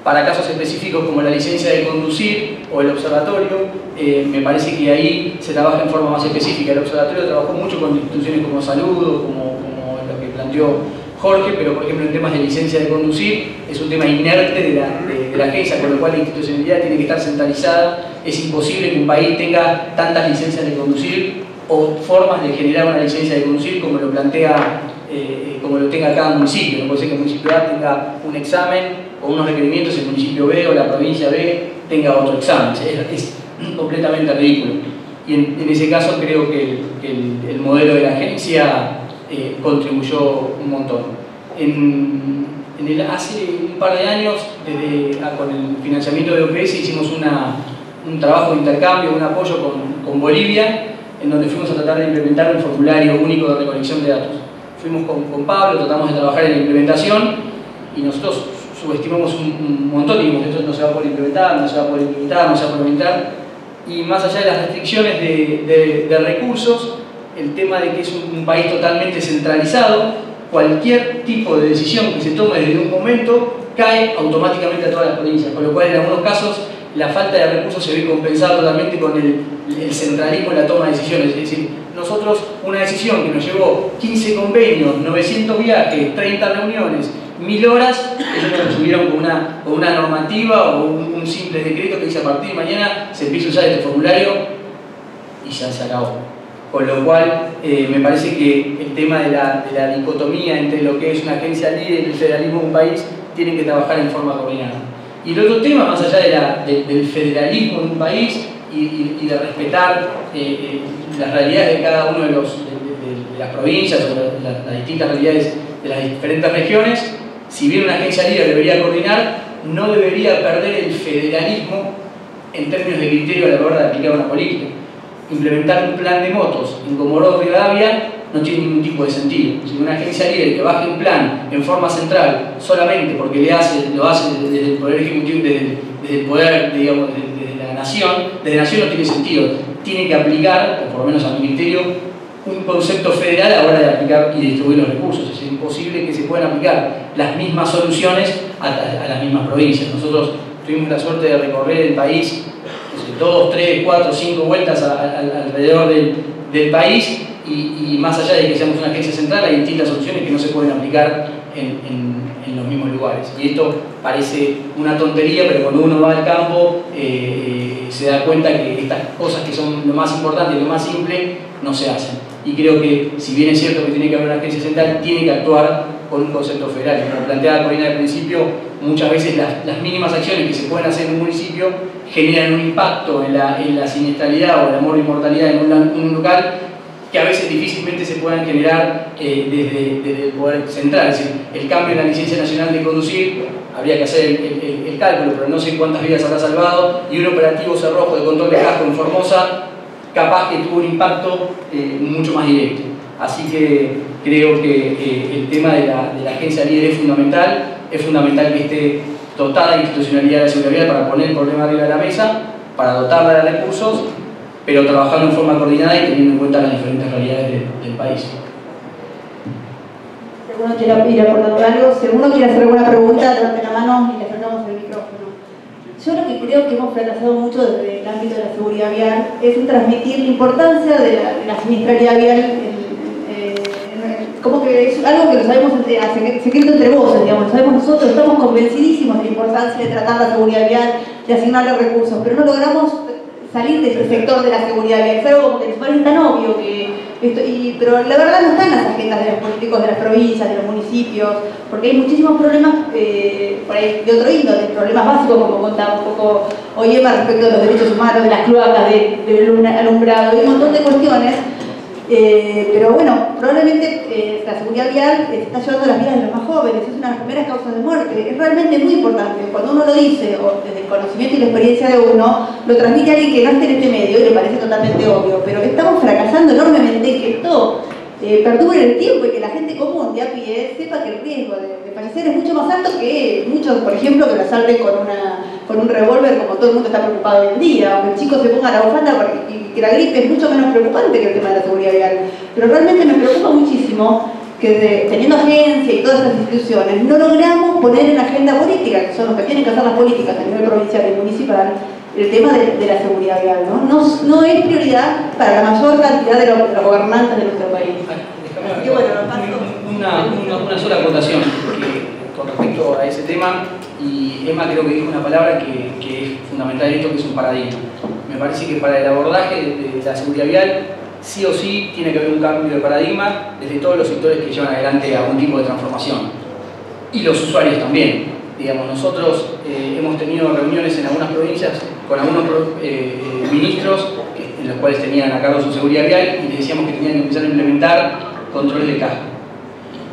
Para casos específicos como la licencia de conducir o el observatorio, me parece que ahí se trabaja en forma más específica. El observatorio trabajó mucho con instituciones como Salud, como lo que planteó Jorge, pero por ejemplo en temas de licencia de conducir es un tema inerte de la agencia, con lo cual la institucionalidad tiene que estar centralizada. Es imposible que un país tenga tantas licencias de conducir o formas de generar una licencia de conducir como lo plantea, como lo tenga cada municipio. No puede ser que el municipio A tenga un examen o unos requerimientos, el municipio B o la provincia B tenga otro examen. Es completamente ridículo. Y en ese caso creo que el modelo de la agencia contribuyó un montón. Hace un par de años, con el financiamiento de OPS, hicimos un trabajo de intercambio, un apoyo con Bolivia, en donde fuimos a tratar de implementar un formulario único de recolección de datos. Fuimos con Pablo, tratamos de trabajar en la implementación y nosotros subestimamos un montón, dijimos, esto no se va a poder implementar, no se va a poder implementar, no se va a poder implementar. Y más allá de las restricciones de recursos, el tema de que es un país totalmente centralizado, cualquier tipo de decisión que se tome desde un momento cae automáticamente a todas las provincias, con lo cual en algunos casos la falta de recursos se ve compensada totalmente con el centralismo en la toma de decisiones. Es decir, nosotros una decisión que nos llevó 15 convenios, 900 viajes, 30 reuniones, 1000 horas, ellos nos subieron con una normativa o un simple decreto que dice a partir de mañana se empieza a usar este formulario y ya se acabó. Con lo cual, me parece que el tema de la dicotomía entre lo que es una agencia líder y el federalismo de un país tienen que trabajar en forma coordinada. Y el otro tema, más allá del federalismo de un país y de respetar las realidades de cada uno de las provincias o las distintas realidades de las diferentes regiones, si bien una agencia líder debería coordinar, no debería perder el federalismo en términos de criterio a la hora de aplicar una política. Implementar un plan de motos en Comodoro Rivadavia no tiene ningún tipo de sentido. Si una agencia líder que baje un plan en forma central solamente porque lo hace desde el Poder Ejecutivo, desde el Poder, digamos, desde la Nación no tiene sentido. Tiene que aplicar, o por lo menos a mi criterio, un concepto federal a la hora de aplicar y distribuir los recursos. Es imposible que se puedan aplicar las mismas soluciones a las mismas provincias. Nosotros tuvimos la suerte de recorrer el país 2, 3, 4, 5 vueltas alrededor del país y más allá de que seamos una agencia central hay distintas soluciones que no se pueden aplicar en los mismos lugares. Y esto parece una tontería, pero cuando uno va al campo se da cuenta que estas cosas que son lo más importante y lo más simple no se hacen. Y creo que, si bien es cierto que tiene que haber una agencia central, tiene que actuar con un concepto federal. Como planteaba Corina al principio, muchas veces las mínimas acciones que se pueden hacer en un municipio generan un impacto en la siniestralidad o en la mortalidad en un local que a veces difícilmente se puedan generar desde el poder central. Es decir, el cambio en la licencia nacional de conducir, habría que hacer el cálculo, pero no sé cuántas vidas habrá salvado, y un operativo cerrojo de control de casco en Formosa, capaz que tuvo un impacto mucho más directo. Así que creo que el tema de la agencia líder es fundamental que esté dotada de institucionalidad de la seguridad para poner el problema arriba de la mesa, para dotarla de recursos, pero trabajando en forma coordinada y teniendo en cuenta las diferentes realidades del país. Si alguno quiere ir aportando algo, si alguno quiere hacer alguna pregunta, levante la mano y le acercamos el micrófono. Yo lo que creo que hemos fracasado mucho desde el ámbito de la seguridad vial es en transmitir la importancia de la siniestralidad vial, como que es algo que lo sabemos secreto entre voces, digamos, lo sabemos nosotros, estamos convencidísimos de la importancia de tratar la seguridad vial, de asignarle recursos, pero no logramos salir de ese sector de la seguridad vial. Es algo como que les parece tan obvio pero la verdad no está en las agendas de los políticos de las provincias, de los municipios, porque hay muchísimos problemas por ahí de otro índole, problemas básicos como contaba un poco Oyema respecto de los derechos humanos, de las cloacas, del alumbrado, y un montón de cuestiones. Pero bueno, probablemente la seguridad vial está llevando las vidas de los más jóvenes, es una de las primeras causas de muerte, es realmente muy importante. Cuando uno lo dice, o desde el conocimiento y la experiencia de uno, lo transmite a alguien que no esté en este medio y le parece totalmente obvio, pero estamos fracasando enormemente que esto perdure en el tiempo y que la gente común de a pie sepa que el riesgo de fallecer es mucho más alto que muchos, por ejemplo, que lo asalten con un revólver, como todo el mundo está preocupado hoy en día, o que el chico se ponga la bufanda y que la gripe es mucho menos preocupante que el tema de la seguridad vial. Pero realmente me preocupa muchísimo que teniendo agencia y todas esas instituciones, no logramos poner en la agenda política, que son los que tienen que hacer las políticas a nivel provincial y municipal, el tema de la seguridad vial, no es prioridad para la mayor cantidad de los gobernantes de nuestro país. Así que bueno, una sola acotación con respecto a ese tema, y Emma creo que dijo una palabra que es fundamental en esto, que es un paradigma. Me parece que para el abordaje de la seguridad vial, sí o sí tiene que haber un cambio de paradigma desde todos los sectores que llevan adelante algún tipo de transformación. Y los usuarios también. Digamos, nosotros hemos tenido reuniones en algunas provincias con algunos ministros en los cuales tenían a cargo su seguridad vial y les decíamos que tenían que empezar a implementar controles de casco.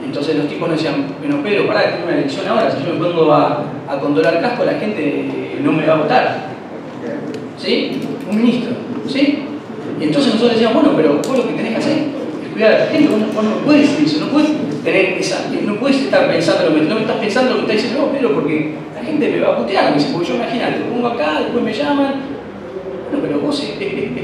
Entonces los tipos nos decían, bueno Pedro, pará, tengo una elección ahora, si yo me pongo a controlar casco la gente no me va a votar. ¿Sí? Un ministro. ¿Sí? Y entonces nosotros decíamos, bueno, pero vos lo que tenés que hacer es cuidar a la gente, vos no puedes decir eso, no puedes tener no puedes estar pensando no me estás pensando lo que estás diciendo, no, Pedro, porque la gente me va a putear, me dice, porque yo imagínate, lo pongo acá, después me llaman. Bueno, pero vos es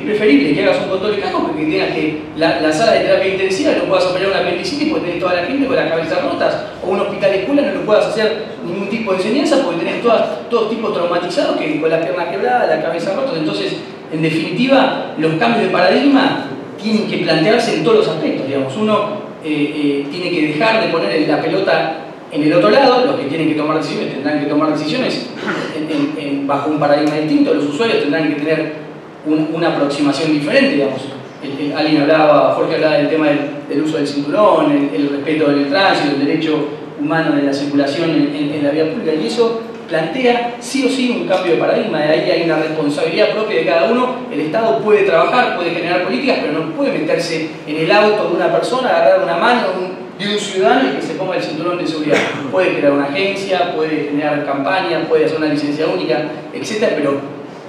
preferible que hagas un control de casco porque tengas que la sala de terapia intensiva no puedas operar una apendicitis porque tenés toda la gente con las cabezas rotas, o un hospital de escuela no lo puedas hacer ningún tipo de enseñanza porque tenés todos tipos traumatizados que con las piernas quebradas, la cabeza rota. Entonces, en definitiva, los cambios de paradigma tienen que plantearse en todos los aspectos. Digamos, uno tiene que dejar de poner la pelota en el otro lado, los que tienen que tomar decisiones tendrán que tomar decisiones bajo un paradigma distinto, los usuarios tendrán que tener una aproximación diferente, digamos. Jorge hablaba del tema del uso del cinturón, el respeto del tránsito, el derecho humano de la circulación en la vía pública, y eso plantea sí o sí un cambio de paradigma. De ahí hay una responsabilidad propia de cada uno. El Estado puede trabajar, puede generar políticas, pero no puede meterse en el auto de una persona, agarrar una mano de un ciudadano y que se ponga el cinturón de seguridad. Puede crear una agencia, puede generar campañas, puede hacer una licencia única, etc. Pero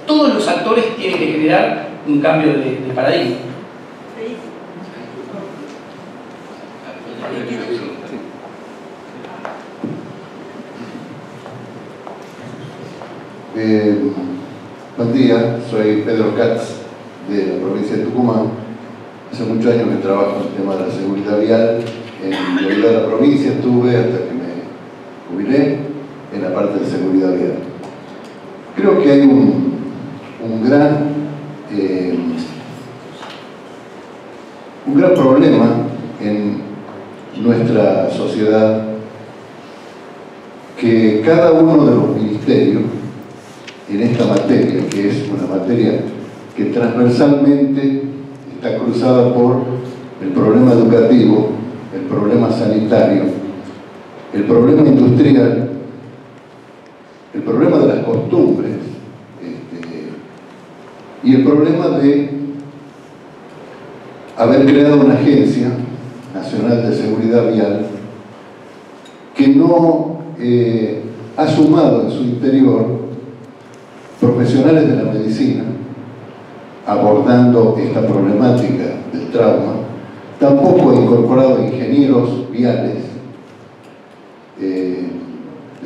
todos los actores tienen que generar un cambio de paradigma. Buen día, soy Pedro Katz de la provincia de Tucumán. Hace muchos años que trabajo en el tema de la seguridad vial. En realidad de la provincia estuve hasta que me jubilé en la parte de seguridad vial. Creo que hay un gran problema en nuestra sociedad, que cada uno de los ministerios en esta materia, que es una materia que transversalmente está cruzada por el problema educativo, el problema sanitario, el problema industrial, el problema de las costumbres, y el problema de haber creado una agencia nacional de seguridad vial que no ha sumado en su interior profesionales de la medicina abordando esta problemática del trauma, tampoco ha incorporado ingenieros viales de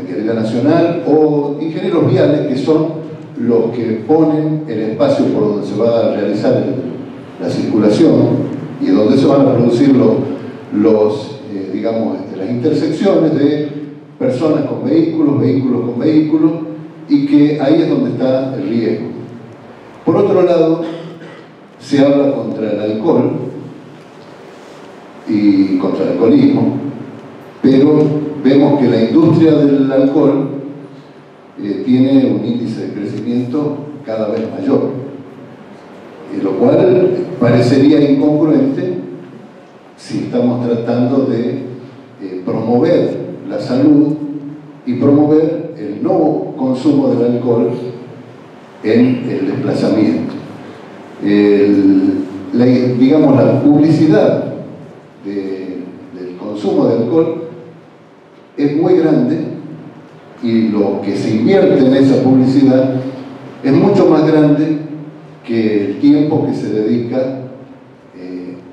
calidad nacional o ingenieros viales que son los que ponen el espacio por donde se va a realizar la circulación y donde se van a producir digamos, las intersecciones de personas con vehículos con vehículos, y que ahí es donde está el riesgo. Por otro lado, se habla contra el alcohol y contra el alcoholismo, pero vemos que la industria del alcohol tiene un índice de crecimiento cada vez mayor, lo cual parecería incongruente si estamos tratando de promover la salud y promover el no consumo del alcohol en el desplazamiento. Digamos, la publicidad del consumo de alcohol es muy grande, y lo que se invierte en esa publicidad es mucho más grande que el tiempo que se dedica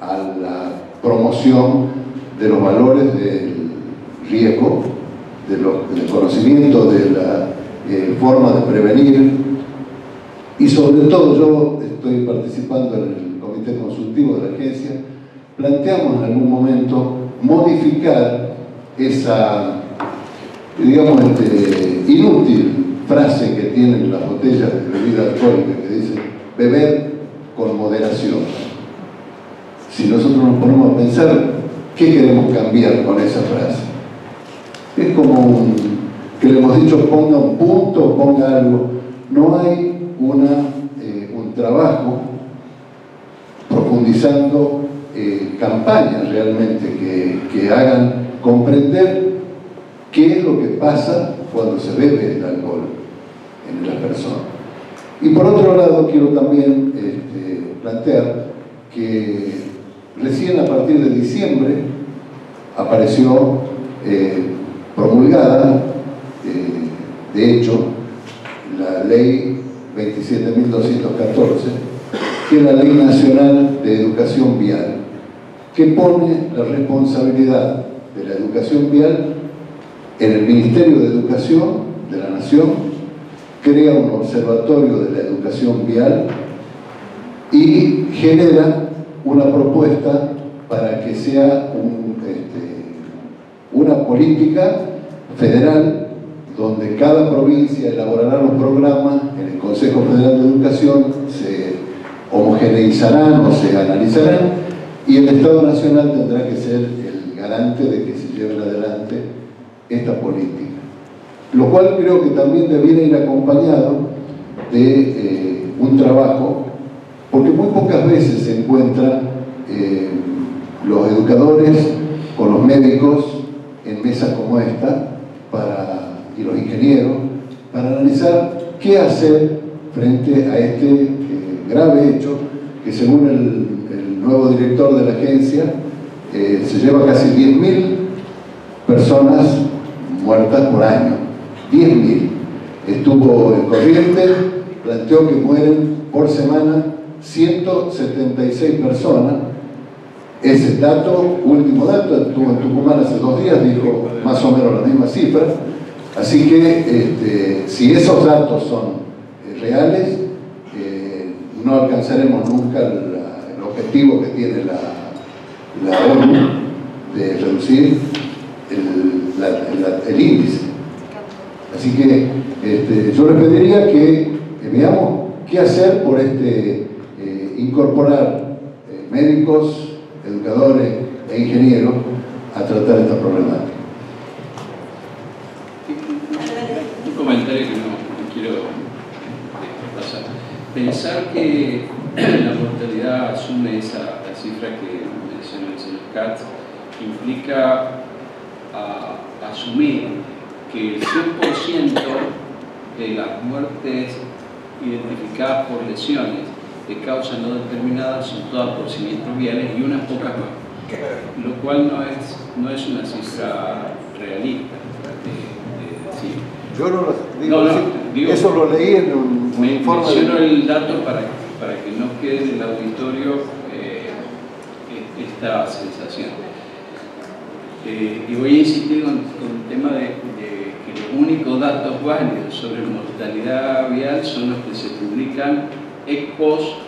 a la promoción de los valores del riesgo, del conocimiento de la forma de prevenir, y sobre todo yo estoy participando en el comité consultivo de la agencia. Planteamos en algún momento modificar esa, digamos, inútil frase que tienen las botellas de bebida alcohólica que dice beber con moderación. Si nosotros nos ponemos a pensar, ¿qué queremos cambiar con esa frase? Es como que le hemos dicho ponga un punto, ponga algo. No hay un trabajo profundizando campañas realmente que hagan comprender qué es lo que pasa cuando se bebe el alcohol en las personas. Y por otro lado quiero también plantear que recién a partir de diciembre apareció promulgada, de hecho, la ley 27.214, que es la Ley Nacional de Educación Vial, que pone la responsabilidad de la educación vial en el Ministerio de Educación de la Nación, crea un observatorio de la educación vial y genera una propuesta para que sea una política federal donde cada provincia elaborará los programas, en el Consejo Federal de Educación se homogeneizarán o se analizarán, y el Estado Nacional tendrá que ser el garante de que se lleven adelante esta política. Lo cual creo que también debiera ir acompañado de un trabajo, porque muy pocas veces se encuentran los educadores con los médicos en mesas como esta y los ingenieros para analizar qué hacer frente a este grave hecho que, según el nuevo director de la agencia, se lleva casi 10.000 personas muertas por año. 10.000. Estuvo en Corrientes, planteó que mueren por semana 176 personas. Ese dato, último dato, estuvo en Tucumán hace 2 días, dijo más o menos la misma cifra. Así que si esos datos son reales, no alcanzaremos nunca el objetivo que tiene la ONU de reducir el índice. Así que yo les pediría que veamos qué hacer por incorporar médicos, educadores e ingenieros a tratar esta problemática. Un comentario que no quiero pasar. Pensar que la mortalidad asume la cifra que mencionó el señor Katz implica asumir que el 100% de las muertes identificadas por lesiones de causa no determinada son todas por siniestros viales y unas pocas más, lo cual no es una cifra realista. Yo no lo digo, eso lo leí en un informe. Menciono el dato para que no quede en el auditorio esta sensación. Y voy a insistir con el tema de que los únicos datos válidos sobre mortalidad vial son los que se publican ex post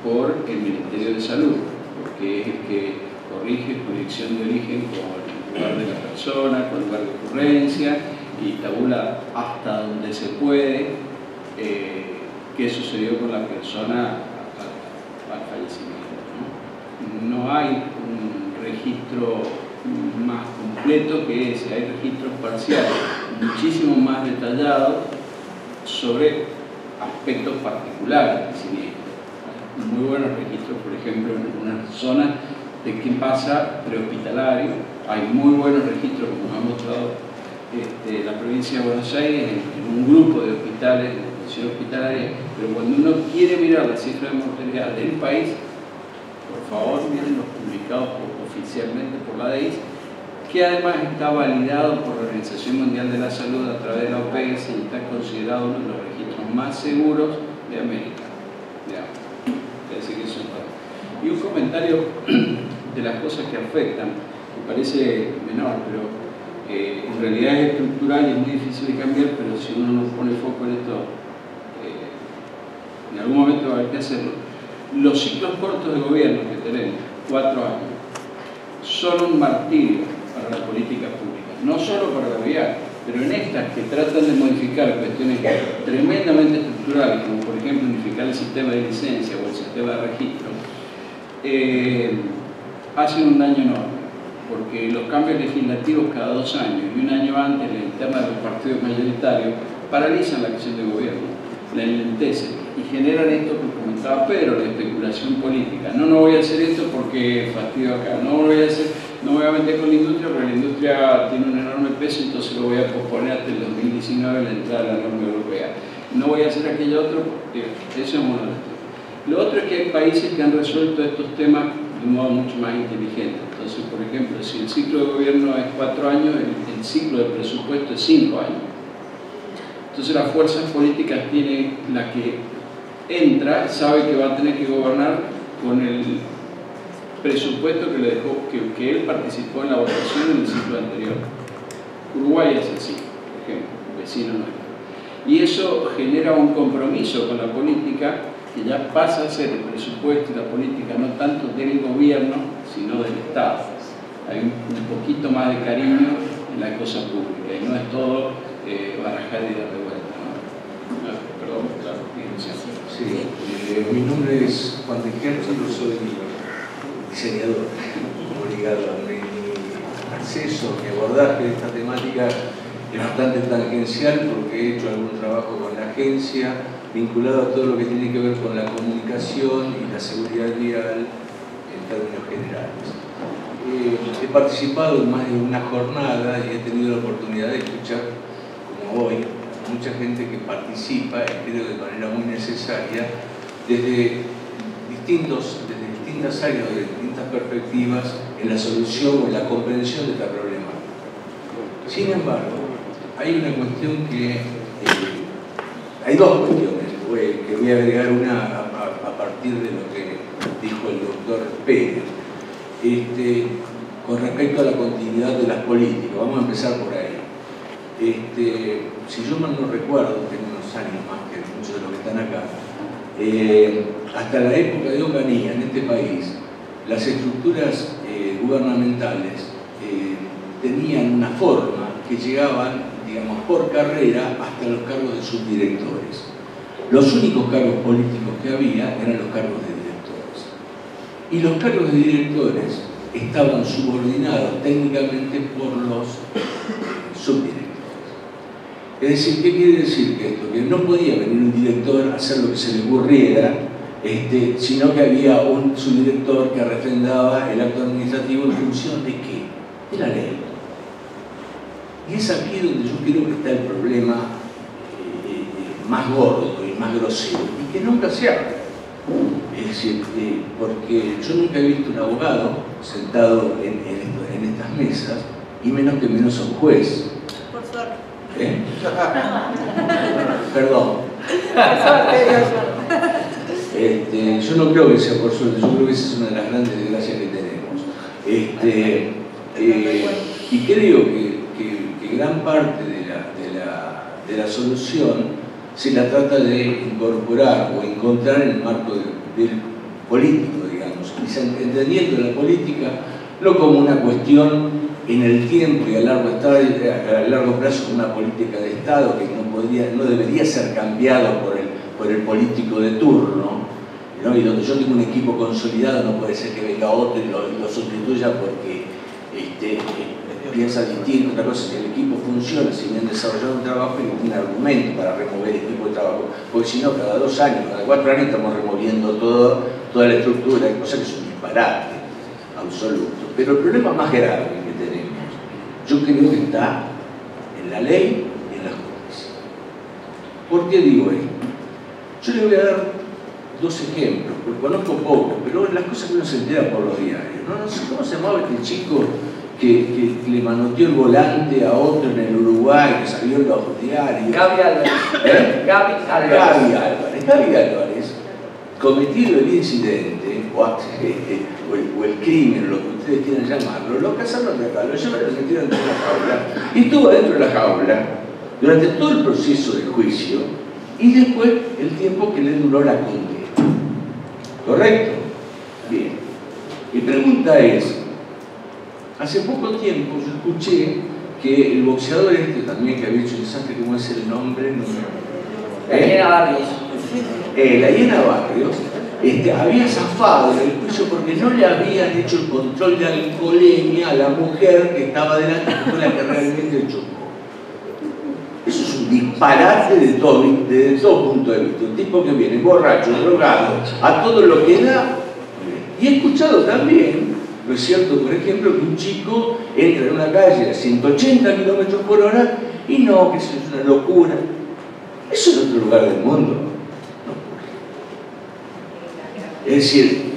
por el Ministerio de Salud, porque es el que corrige jurisdicción de origen con el lugar de la persona, con el lugar de ocurrencia, y tabula hasta donde se puede qué sucedió con la persona al fallecimiento, ¿no? No hay un registro más completo que ese, hay registros parciales muchísimo más detallados sobre aspectos particulares del siniestro. Muy buenos registros, por ejemplo, en algunas zonas de qué pasa prehospitalario. Hay muy buenos registros, como ha mostrado la provincia de Buenos Aires, en un grupo de hospitales, de atención hospitalaria, pero cuando uno quiere mirar la cifra de mortalidad del país, por favor miren los publicados oficialmente por la DEIS, que además está validado por la Organización Mundial de la Salud a través de la OPS y está considerado uno de los registros más seguros de América. Y un comentario de las cosas que afectan, me parece menor, pero en realidad es estructural y es muy difícil de cambiar, pero si uno no pone foco en esto, en algún momento va a haber que hacerlo. Los ciclos cortos de gobierno que tenemos, 4 años, son un martirio para la política pública, no solo para la vial, pero en estas que tratan de modificar cuestiones tremendamente estructurales, como por ejemplo unificar el sistema de licencia o el sistema de registro, hacen un daño enorme, porque los cambios legislativos cada 2 años y un año antes la interna de los partidos mayoritarios paralizan la acción de gobierno, la enlentecen y generan esto que comentaba Pedro, la especulación política. No voy a hacer esto porque fastidio acá, no me voy a meter con la industria porque la industria tiene un enorme peso, entonces lo voy a posponer hasta el 2019 la entrada a la norma europea. No voy a hacer aquello otro porque eso es uno de los temas. Lo otro es que hay países que han resuelto estos temas de un modo mucho más inteligente. Entonces, por ejemplo, si el ciclo de gobierno es 4 años, el ciclo de presupuesto es 5 años. Entonces las fuerzas políticas tienen, la que entra sabe que va a tener que gobernar con el presupuesto que le dejó, que él participó en la votación en el ciclo anterior. Uruguay es así, por ejemplo, vecino nuestro. Y eso genera un compromiso con la política que ya pasa a ser el presupuesto y la política no tanto del gobierno, sino del Estado. Hay un poquito más de cariño en la cosa pública y no es todo barajar y dar de vuelta, ¿no? Perdón, claro. Sí, mi nombre es Juan de Gertz, yo soy diseñador, obligado. Mi acceso, mi abordaje de esta temática es bastante tangencial porque he hecho algún trabajo con la agencia vinculado a todo lo que tiene que ver con la comunicación y la seguridad vial en términos generales. He participado en más de una jornada y he tenido la oportunidad de escuchar, como hoy, mucha gente que participa, creo de manera muy necesaria, desde distintas áreas, de distintas perspectivas, en la solución o en la comprensión de esta problemática. Sin embargo, hay una cuestión que... hay dos cuestiones, que voy a agregar una a partir de lo que dijo el doctor Pérez. Con respecto a la continuidad de las políticas, vamos a empezar por ahí. Si yo mal no recuerdo, tengo unos años más que muchos de los que están acá, hasta la época de Onganía en este país, las estructuras gubernamentales tenían una forma que llegaban, digamos, por carrera hasta los cargos de subdirectores. Los únicos cargos políticos que había eran los cargos de directores. Y los cargos de directores estaban subordinados técnicamente por los subdirectores. Es decir, ¿qué quiere decir que esto? Que no podía venir un director a hacer lo que se le ocurriera, sino que había un subdirector que refrendaba el acto administrativo en función de ¿qué? De la ley. Y es aquí donde yo creo que está el problema más gordo y más grosero, y que nunca se habla. Es decir, porque yo nunca he visto un abogado sentado en estas mesas, y menos que menos un juez. Por suerte. Perdón. Yo no creo que sea por suerte, yo creo que esa es una de las grandes desgracias que tenemos. Y creo que gran parte de la solución se la trata de incorporar o encontrar en el marco del político, digamos, entendiendo la política no como una cuestión en el tiempo y a largo plazo como una política de Estado que no debería ser cambiado por el político de turno, ¿no? Y donde yo tengo un equipo consolidado no puede ser que venga otro y lo sustituya porque piensa distinto. Otra cosa es que el equipo funciona, si bien desarrollado un trabajo y un argumento para remover el equipo de trabajo, porque si no, cada 2 años, cada 4 años estamos removiendo toda la estructura, cosa que es un disparate absoluto. Pero el problema más grave que tenemos, yo creo que está en la ley y en la justicia. ¿Por qué digo esto? Yo le voy a dar 2 ejemplos, porque conozco poco, pero las cosas que uno se entera por los diarios. No sé cómo se llamaba este chico que le manoteó el volante a otro en el Uruguay, que salió en los diarios. Gaby Álvarez. Gaby Álvarez. cometido el incidente o el crimen, lo que ustedes quieran llamarlo, lo cazaron de acá, lo llevaron y lo metieron dentro de la jaula y estuvo dentro de la jaula durante todo el proceso de juicio y después el tiempo que le duró la condena. ¿Correcto? Bien. Mi pregunta es, hace poco tiempo yo escuché que el boxeador también que había hecho el desastre, ¿cómo es el nombre? No me... La Hiena Barrios. La Hiena Barrios había zafado del juicio porque no le habían hecho el control de alcoholemia a la mujer que estaba delante, que fue la que realmente chocó. Eso es un disparate de todo punto de vista. Un tipo que viene borracho, drogado, a todo lo que da. Y he escuchado también, ¿no es cierto?, por ejemplo, que un chico entra en una calle a 180 kilómetros por hora y no, que eso es una locura. Eso en otro lugar del mundo no ocurre. Es decir,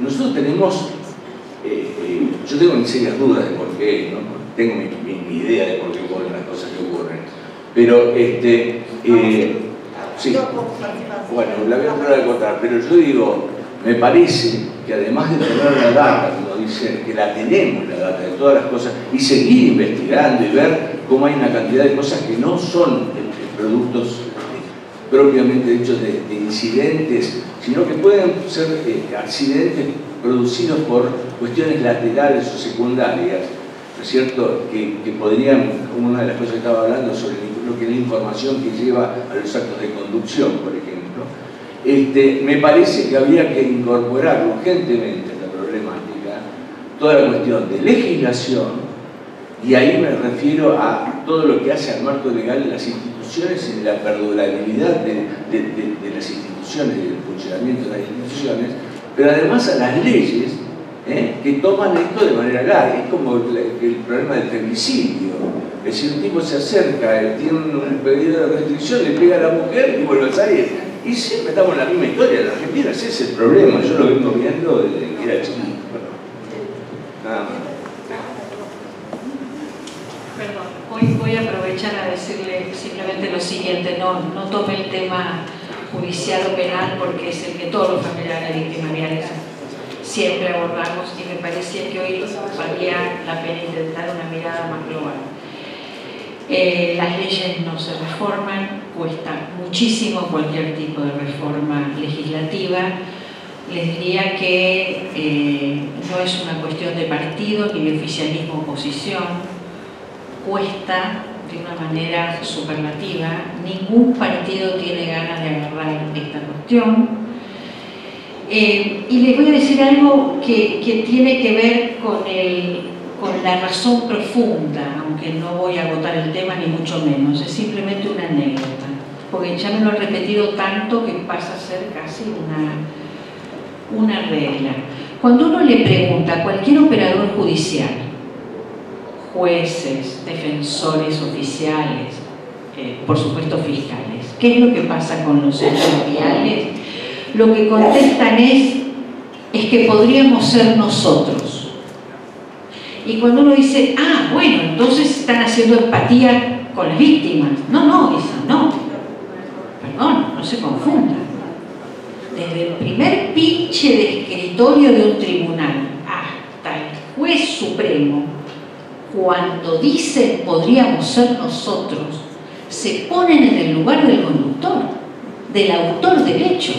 nosotros tenemos, yo tengo mis serias dudas de por qué, ¿no? Tengo mi idea de por qué ocurren las cosas que ocurren. Pero, sí, bueno, la voy a tratar de cortar, pero yo digo, me parece que además de tener la data, como dicen, que la tenemos la data de todas las cosas, y seguir investigando y ver cómo hay una cantidad de cosas que no son productos propiamente hechos de incidentes, sino que pueden ser accidentes producidos por cuestiones laterales o secundarias, ¿no es cierto?, que podrían, como una de las cosas que estaba hablando sobre lo que es la información que lleva a los actos de conducción, por ejemplo, me parece que habría que incorporar urgentemente a esta problemática toda la cuestión de legislación, y ahí me refiero a todo lo que hace al marco legal de las instituciones y de la perdurabilidad de las instituciones y del funcionamiento de las instituciones, pero además a las leyes que toman esto de manera larga. Es como el problema del femicidio. Es decir, un tipo se acerca, tiene un pedido de restricción, le pega a la mujer y vuelve a salir. Y siempre estamos en la misma historia. En Argentina ese es el problema. Yo lo vengo viendo desde que era chiquito. Nada más. Perdón, voy a aprovechar a decirle simplemente lo siguiente. No tome el tema judicial o penal porque es el que todos los familiares victimariales siempre abordamos, y me parecía que hoy valía la pena intentar una mirada más global. Las leyes no se reforman, cuesta muchísimo cualquier tipo de reforma legislativa. Les diría que no es una cuestión de partido ni de oficialismo oposición, cuesta de una manera superlativa, ningún partido tiene ganas de agarrar esta cuestión. Y les voy a decir algo que tiene que ver con la razón profunda, aunque no voy a agotar el tema ni mucho menos, es simplemente una anécdota, porque ya me lo he repetido tanto que pasa a ser casi una regla. Cuando uno le pregunta a cualquier operador judicial, jueces, defensores oficiales, por supuesto fiscales, ¿qué es lo que pasa con los hechos viales? Lo que contestan es que podríamos ser nosotros. Y cuando uno dice, bueno, entonces están haciendo empatía con las víctimas. No, dicen, no. Perdón, no se confundan. Desde el primer pinche de escritorio de un tribunal hasta el juez supremo, cuando dicen podríamos ser nosotros, se ponen en el lugar del conductor, del autor del hecho.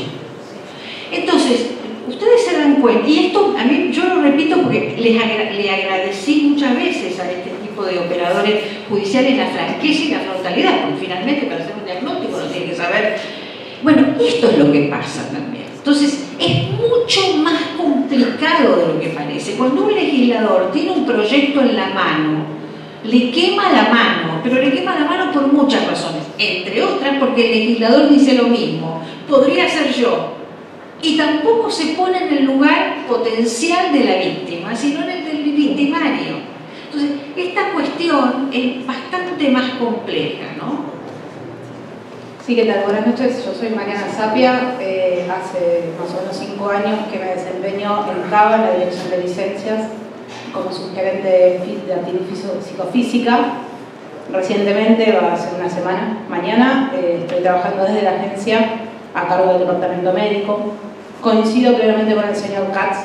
Entonces, ustedes se dan cuenta, y esto a mí yo lo repito porque le agradecí muchas veces a este tipo de operadores judiciales la franqueza y la frontalidad, porque finalmente para hacer un diagnóstico uno tiene que saber. Bueno, esto es lo que pasa también. Entonces, es mucho más complicado de lo que parece. Cuando un legislador tiene un proyecto en la mano, le quema la mano, pero le quema la mano por muchas razones, entre otras porque el legislador dice lo mismo, podría ser yo. Y tampoco se pone en el lugar potencial de la víctima, sino en el del victimario. Entonces, esta cuestión es bastante más compleja, ¿no? Sí, ¿qué tal? Buenas noches, yo soy Mariana Sapia. Hace más o menos 5 años que me desempeño en CABA, la Dirección de Licencias, como subgerente de actividad psicofísica. Recientemente, va a ser una semana, mañana, estoy trabajando desde la agencia a cargo del departamento médico. Coincido plenamente con el señor Katz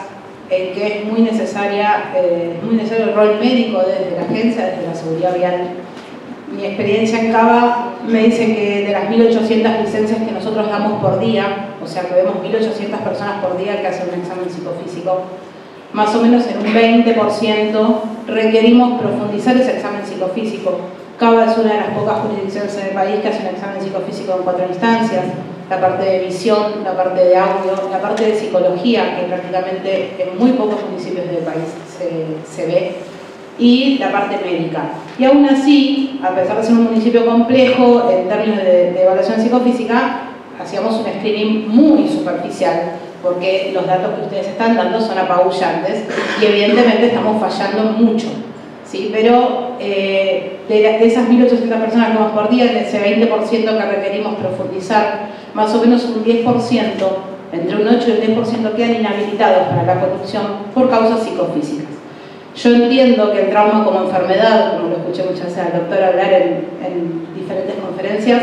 en que es muy necesario el rol médico desde la agencia, desde la seguridad vial. Mi experiencia en Cava me dice que de las 1.800 licencias que nosotros damos por día, o sea que vemos 1.800 personas por día que hacen un examen psicofísico, más o menos en un 20% requerimos profundizar ese examen psicofísico. Cava es una de las pocas jurisdicciones en el país que hace un examen psicofísico en 4 instancias, la parte de visión, la parte de audio, la parte de psicología, que prácticamente en muy pocos municipios del país se ve, y la parte médica. Y aún así, a pesar de ser un municipio complejo en términos de evaluación psicofísica, hacíamos un screening muy superficial, porque los datos que ustedes están dando son apabullantes y evidentemente estamos fallando mucho, ¿sí? Pero de esas 1.800 personas que vamos por día, de ese 20% que requerimos profundizar, más o menos un 10%, entre un 8 y un 10% quedan inhabilitados para la conducción por causas psicofísicas. Yo entiendo que el trauma como enfermedad, como lo escuché muchas veces al doctor hablar en diferentes conferencias,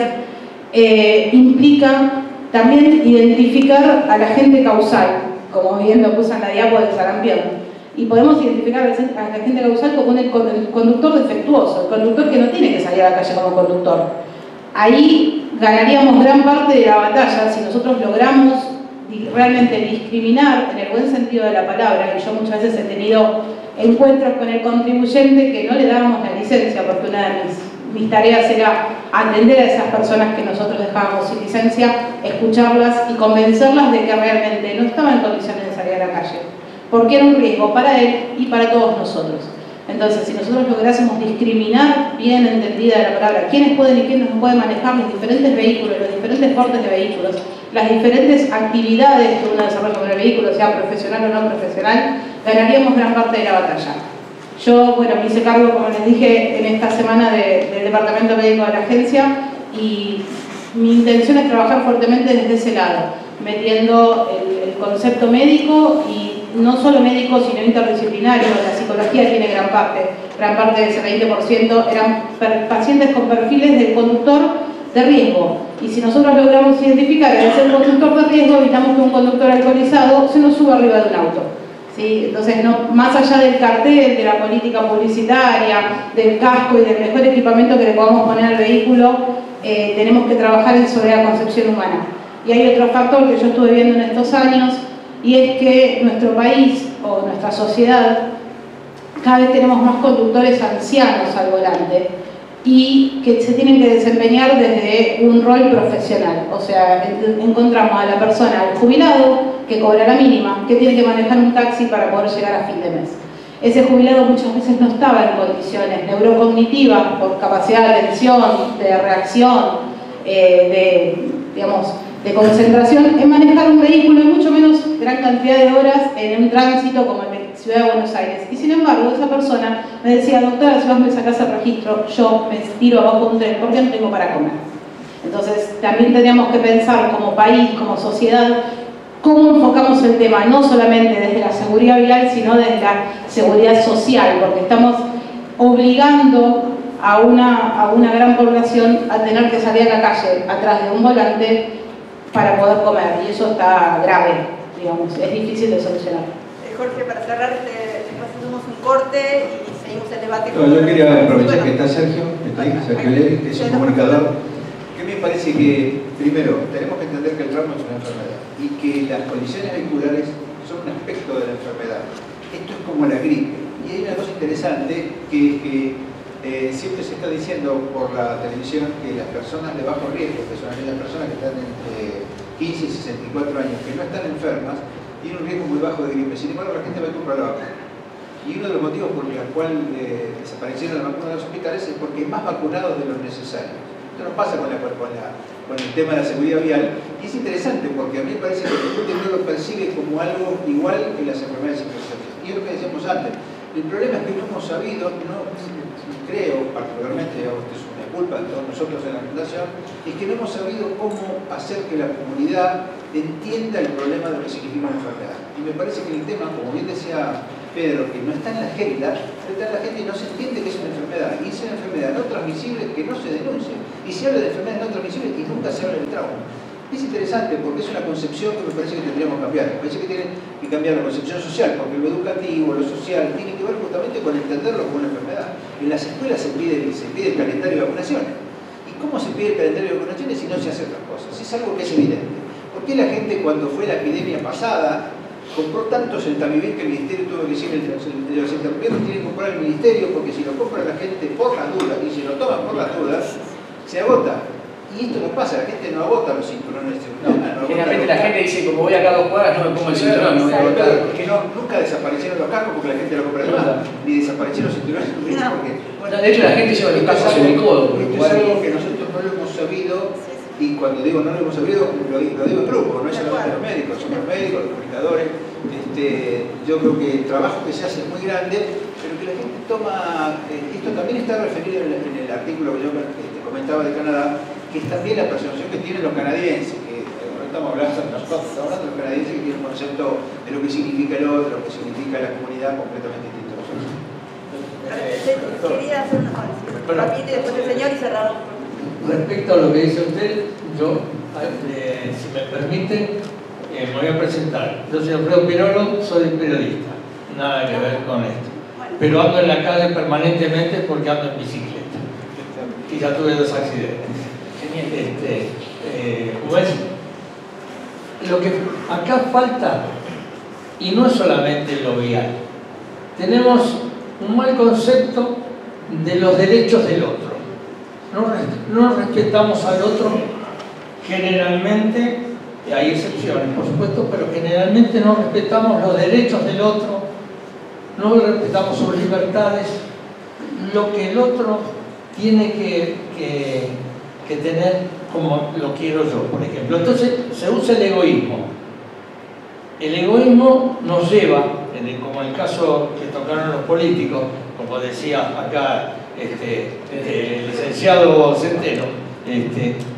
implica también identificar al agente causal, como bien lo puse en la diapo del sarampión. Y podemos identificar al agente causal como el conductor defectuoso, el conductor que no tiene que salir a la calle como conductor. Ahí ganaríamos gran parte de la batalla si nosotros logramos realmente discriminar en el buen sentido de la palabra. Y yo muchas veces he tenido encuentros con el contribuyente que no le dábamos la licencia, porque una de mis tareas era atender a esas personas que nosotros dejábamos sin licencia, escucharlas y convencerlas de que realmente no estaban en condiciones de salir a la calle, porque era un riesgo para él y para todos nosotros. Entonces, si nosotros lográsemos discriminar, bien entendida la palabra, quiénes pueden y quiénes no pueden manejar los diferentes vehículos, los diferentes portes de vehículos, las diferentes actividades que uno desarrolla con el vehículo, sea profesional o no profesional, ganaríamos gran parte de la batalla. Yo, bueno, me hice cargo, como les dije, en esta semana del Departamento Médico de la agencia, y mi intención es trabajar fuertemente desde ese lado, metiendo el concepto médico, y no solo médico, sino interdisciplinario. La psicología tiene gran parte de ese 20% eran pacientes con perfiles del conductor de riesgo, y si nosotros logramos identificar el ser conductor de riesgo, evitamos que un conductor alcoholizado se nos suba arriba de un auto. ¿Sí? Entonces, no, más allá del cartel, de la política publicitaria, del casco y del mejor equipamiento que le podamos poner al vehículo, tenemos que trabajar sobre la concepción humana. Y hay otro factor que yo estuve viendo en estos años, y es que nuestro país o nuestra sociedad, cada vez tenemos más conductores ancianos al volante y que se tienen que desempeñar desde un rol profesional. O sea, encontramos a la persona, al jubilado, que cobra la mínima, que tiene que manejar un taxi para poder llegar a fin de mes. Ese jubilado muchas veces no estaba en condiciones neurocognitivas, por capacidad de atención, de reacción, de concentración, en manejar un vehículo, y mucho menos gran cantidad de horas en un tránsito como el de Ciudad de Buenos Aires. Y sin embargo, esa persona me decía: doctora, si vos me sacás el registro, yo me tiro abajo de un tren porque no tengo para comer. Entonces, también tendríamos que pensar como país, como sociedad, cómo enfocamos el tema, no solamente desde la seguridad vial, sino desde la seguridad social, porque estamos obligando a una gran población a tener que salir a la calle atrás de un volante para poder comer, y eso está grave, digamos, es difícil de solucionar. Jorge, para cerrar, después hacemos un corte y seguimos el debate. No, yo quería aprovechar que está Sergio Leri, que es un comunicador, que me parece que, primero, tenemos que entender que el trauma es una enfermedad y que las condiciones vehiculares son un aspecto de la enfermedad. Esto es como la gripe. Y hay una cosa interesante que siempre se está diciendo por la televisión, que las personas de bajo riesgo, que son aquellas personas que están entre 15 y 64 años, que no están enfermas, tienen un riesgo muy bajo de gripe. Sin embargo, la gente va a comprar la vacuna. Y uno de los motivos por el cual desaparecieron las vacunas de los hospitales es porque hay más vacunados de lo necesario. Esto no pasa con el tema de la seguridad vial. Y es interesante porque a mí me parece que el gente no lo percibe como algo igual que las enfermedades infecciosas. Y es lo que decíamos antes. El problema es que no hemos sabido, creo particularmente, esto es una culpa de todos nosotros en la fundación, es que no hemos sabido cómo hacer que la comunidad entienda el problema de lo que significa una enfermedad. Y me parece que el tema, como bien decía Pedro, que no está en la agenda, está en la gente y no se entiende que es una enfermedad. Y es una enfermedad no transmisible que no se denuncia. Y se habla de enfermedades no transmisibles y nunca se habla del trauma. Es interesante porque es una concepción que me parece que tendríamos que cambiar. Me parece que tiene que cambiar la concepción social, porque lo educativo, lo social, tiene que ver justamente con entenderlo como una enfermedad. En las escuelas se pide el calendario de vacunaciones. ¿Y cómo se pide el calendario de vacunaciones si no se hacen otras cosas? Es algo que es evidente. ¿Por qué la gente cuando fue la epidemia pasada compró tantos Centamivir que el Ministerio tuvo que decir los Centamivir tienen que comprar el Ministerio porque si lo compra la gente por las dudas y si lo toman por las dudas, se agota? Y esto no pasa, la gente no agota los cinturones. Generalmente la gente dice, como voy acá 2 cuadras, no me pongo el cinturón, no voy a agotar. Porque nunca desaparecieron los cascos porque la gente lo compra de más, ni desaparecieron los cinturones porque... Bueno, de hecho la gente lleva los cascos en el codo. Esto es algo que nosotros no lo hemos sabido, y cuando digo no lo hemos sabido, lo digo en grupo, no es solamente los médicos, son los médicos, los comunicadores. Yo creo que el trabajo que se hace es muy grande, pero que la gente toma... Esto también está referido en el artículo que yo comentaba de Canadá, que es también la percepción que tienen los canadienses, que no estamos hablando de los canadienses que tienen un concepto de lo que significa el otro, lo que significa la comunidad completamente distinto. Quería hacer una cosa, rapidito y después el señor y cerramos. Respecto a lo que dice usted, yo, si me permiten, me voy a presentar. Yo soy Alfredo Pirolo, soy periodista, nada que ver con esto. Pero ando en la calle permanentemente porque ando en bicicleta. Y ya tuve 2 accidentes. Como es, lo que acá falta, y no es solamente lo vial, tenemos un mal concepto de los derechos del otro. No respetamos al otro generalmente, hay excepciones por supuesto, pero generalmente no respetamos los derechos del otro, no respetamos sus libertades, lo que el otro tiene que tener como lo quiero yo, por ejemplo. Entonces se usa el egoísmo. El egoísmo nos lleva, como en el caso que tocaron los políticos, como decía acá el licenciado Centeno,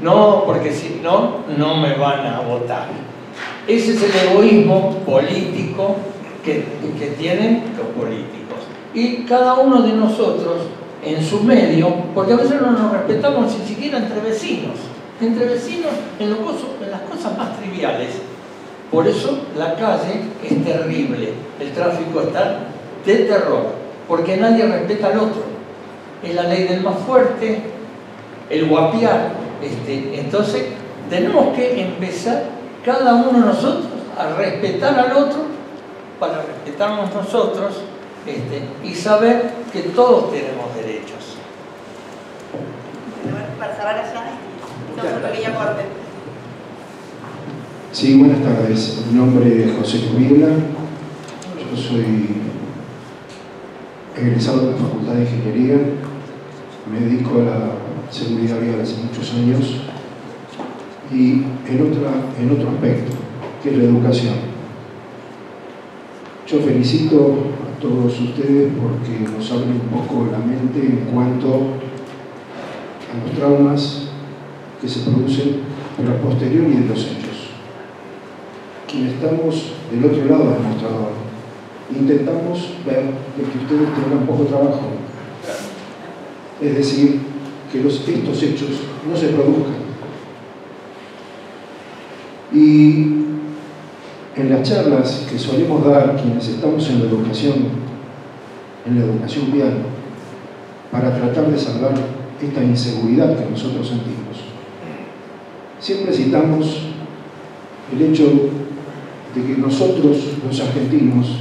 no, porque si no, no me van a votar. Ese es el egoísmo político que tienen los políticos. Y cada uno de nosotros, en su medio, porque a veces no nos respetamos ni siquiera entre vecinos en las cosas más triviales. Por eso la calle es terrible, el tráfico está de terror, porque nadie respeta al otro. Es la ley del más fuerte, el guapiar. Entonces tenemos que empezar cada uno de nosotros a respetar al otro para respetarnos nosotros y saber que todos tenemos derechos. Para cerrar allá, un pequeño corte. Sí, buenas tardes. Mi nombre es José Cubierla. Yo soy egresado de la Facultad de Ingeniería. Me dedico a la seguridad vial hace muchos años. Y en otro aspecto, que es la educación. Yo felicito a todos ustedes porque nos abren un poco la mente en cuanto a los traumas que se producen, pero a posteriori de los hechos. Quienes estamos del otro lado del mostrador, intentamos ver de que ustedes tengan poco trabajo. Es decir, que estos hechos no se produzcan. Y en las charlas que solemos dar quienes estamos en la educación vial, para tratar de salvar esta inseguridad que nosotros sentimos, siempre citamos el hecho de que nosotros, los argentinos,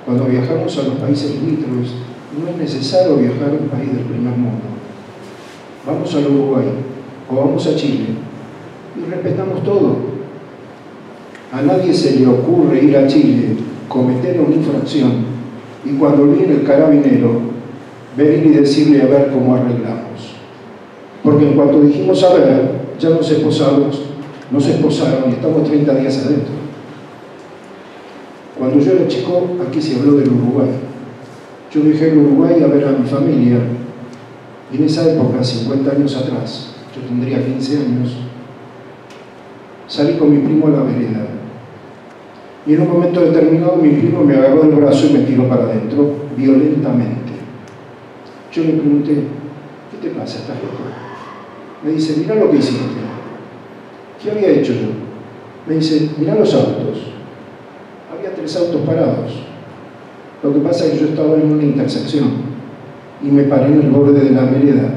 cuando viajamos a los países limítrofes, no es necesario viajar a un país del primer mundo. Vamos al Uruguay o vamos a Chile y respetamos todo. A nadie se le ocurre ir a Chile, cometer una infracción y cuando viene el carabinero, venir y decirle a ver cómo arreglamos. Porque en cuanto dijimos a ver, ya nos esposaron y estamos 30 días adentro. Cuando yo era chico, aquí se habló del Uruguay. Yo viajé al Uruguay a ver a mi familia y en esa época, 50 años atrás, yo tendría 15 años, salí con mi primo a la vereda. Y en un momento determinado mi primo me agarró del brazo y me tiró para adentro, violentamente. Yo le pregunté, ¿qué te pasa? ¿Estás loco? Me dice, mira lo que hiciste. ¿Qué había hecho yo? Me dice, mirá los autos. Había 3 autos parados. Lo que pasa es que yo estaba en una intersección y me paré en el borde de la vereda.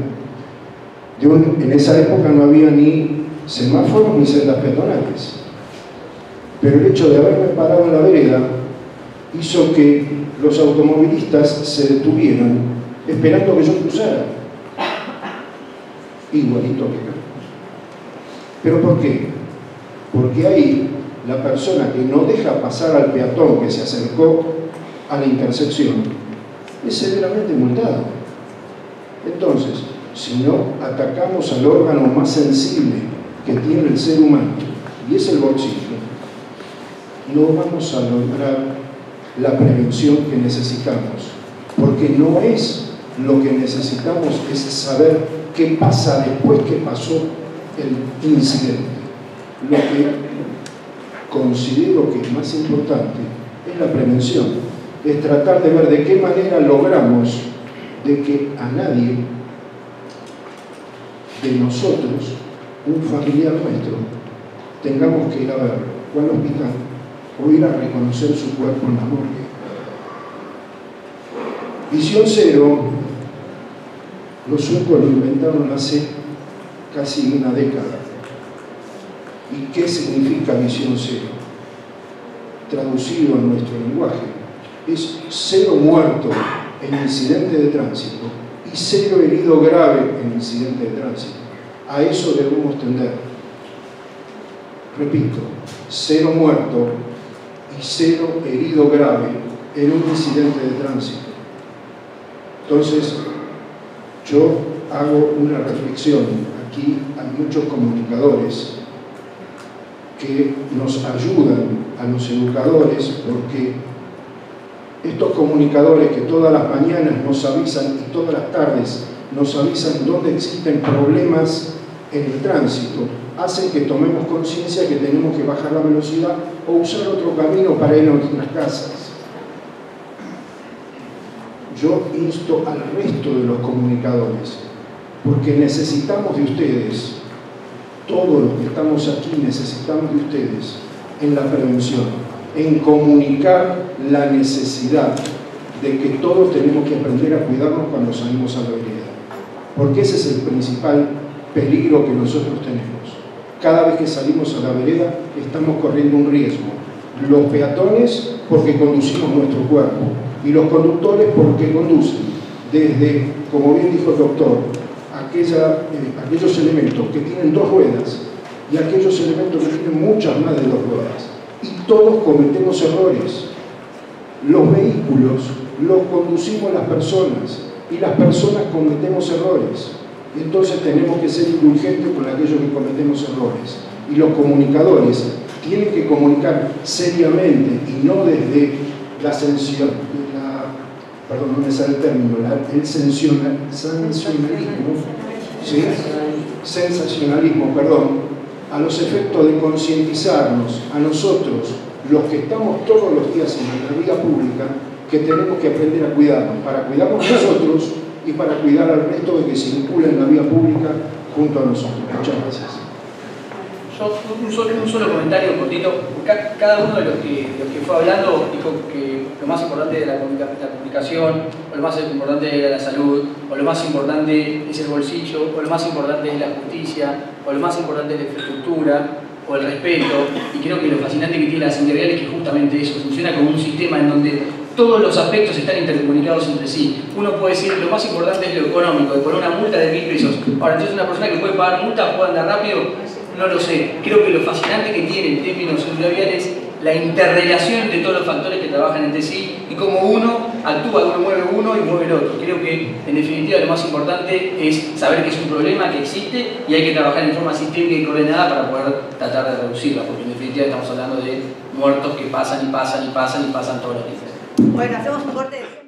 En esa época no había ni semáforos ni sendas peatonales. Pero el hecho de haberme parado en la vereda hizo que los automovilistas se detuvieran esperando que yo cruzara. Igualito que acá. ¿Pero por qué? Porque ahí la persona que no deja pasar al peatón que se acercó a la intersección es severamente multado. Entonces, si no atacamos al órgano más sensible que tiene el ser humano, y es el bolsillo, no vamos a lograr la prevención que necesitamos, porque no es lo que necesitamos, es saber qué pasa después que pasó el incidente. Lo que considero que es más importante es la prevención, es tratar de ver de qué manera logramos de que a nadie de nosotros, un familiar nuestro, tengamos que ir a verlo o al hospital o ir a reconocer su cuerpo en la morgue. Visión cero, los suecos lo inventaron hace casi una década. ¿Y qué significa visión cero? Traducido a nuestro lenguaje, es 0 muerto en incidente de tránsito y 0 herido grave en incidente de tránsito. A eso debemos tender. Repito, 0 muerto y 0 herido grave en un incidente de tránsito. Entonces, yo hago una reflexión. Aquí hay muchos comunicadores que nos ayudan a los educadores, porque estos comunicadores que todas las mañanas nos avisan y todas las tardes nos avisan dónde existen problemas en el tránsito, hacen que tomemos conciencia que tenemos que bajar la velocidad o usar otro camino para ir a nuestras casas. Yo insto al resto de los comunicadores, porque necesitamos de ustedes, todos los que estamos aquí necesitamos de ustedes en la prevención, en comunicar la necesidad de que todos tenemos que aprender a cuidarnos cuando salimos a la vereda, porque ese es el principal peligro que nosotros tenemos. Cada vez que salimos a la vereda estamos corriendo un riesgo. Los peatones porque conducimos nuestro cuerpo y los conductores porque conducen desde, como bien dijo el doctor, aquellos elementos que tienen 2 ruedas y aquellos elementos que tienen muchas más de 2 ruedas. Y todos cometemos errores. Los vehículos los conducimos las personas y las personas cometemos errores. Entonces tenemos que ser indulgentes con aquellos que cometemos errores. Y los comunicadores tienen que comunicar seriamente y no desde la sanción, perdón, no me sale el término, el sensacionalismo, ¿sí? Sensacionalismo, perdón, a los efectos de concientizarnos a nosotros, los que estamos todos los días en la vía pública, que tenemos que aprender a cuidarnos, para cuidarnos nosotros y para cuidar al resto de que circula en la vía pública junto a nosotros. Muchas gracias. Yo un solo comentario cortito. Cada uno de los que fue hablando dijo que lo más importante de la comunicación, o lo más importante era la salud, o lo más importante es el bolsillo, o lo más importante es la justicia, o lo más importante es la infraestructura, o el respeto. Y creo que lo fascinante que tiene la Integral es que justamente eso funciona como un sistema en donde todos los aspectos están intercomunicados entre sí. Uno puede decir lo más importante es lo económico, de poner una multa de 1000 pesos. Ahora, entonces una persona que puede pagar multas, puede andar rápido, no lo sé. Creo que lo fascinante que tiene en términos de seguridad vial es la interrelación de todos los factores que trabajan entre sí y cómo uno actúa, uno mueve uno y mueve el otro. Creo que en definitiva lo más importante es saber que es un problema que existe y hay que trabajar en forma sistémica y coordinada para poder tratar de reducirla, porque en definitiva estamos hablando de muertos que pasan y pasan y pasan y pasan todos los días. Bueno, hacemos un corte.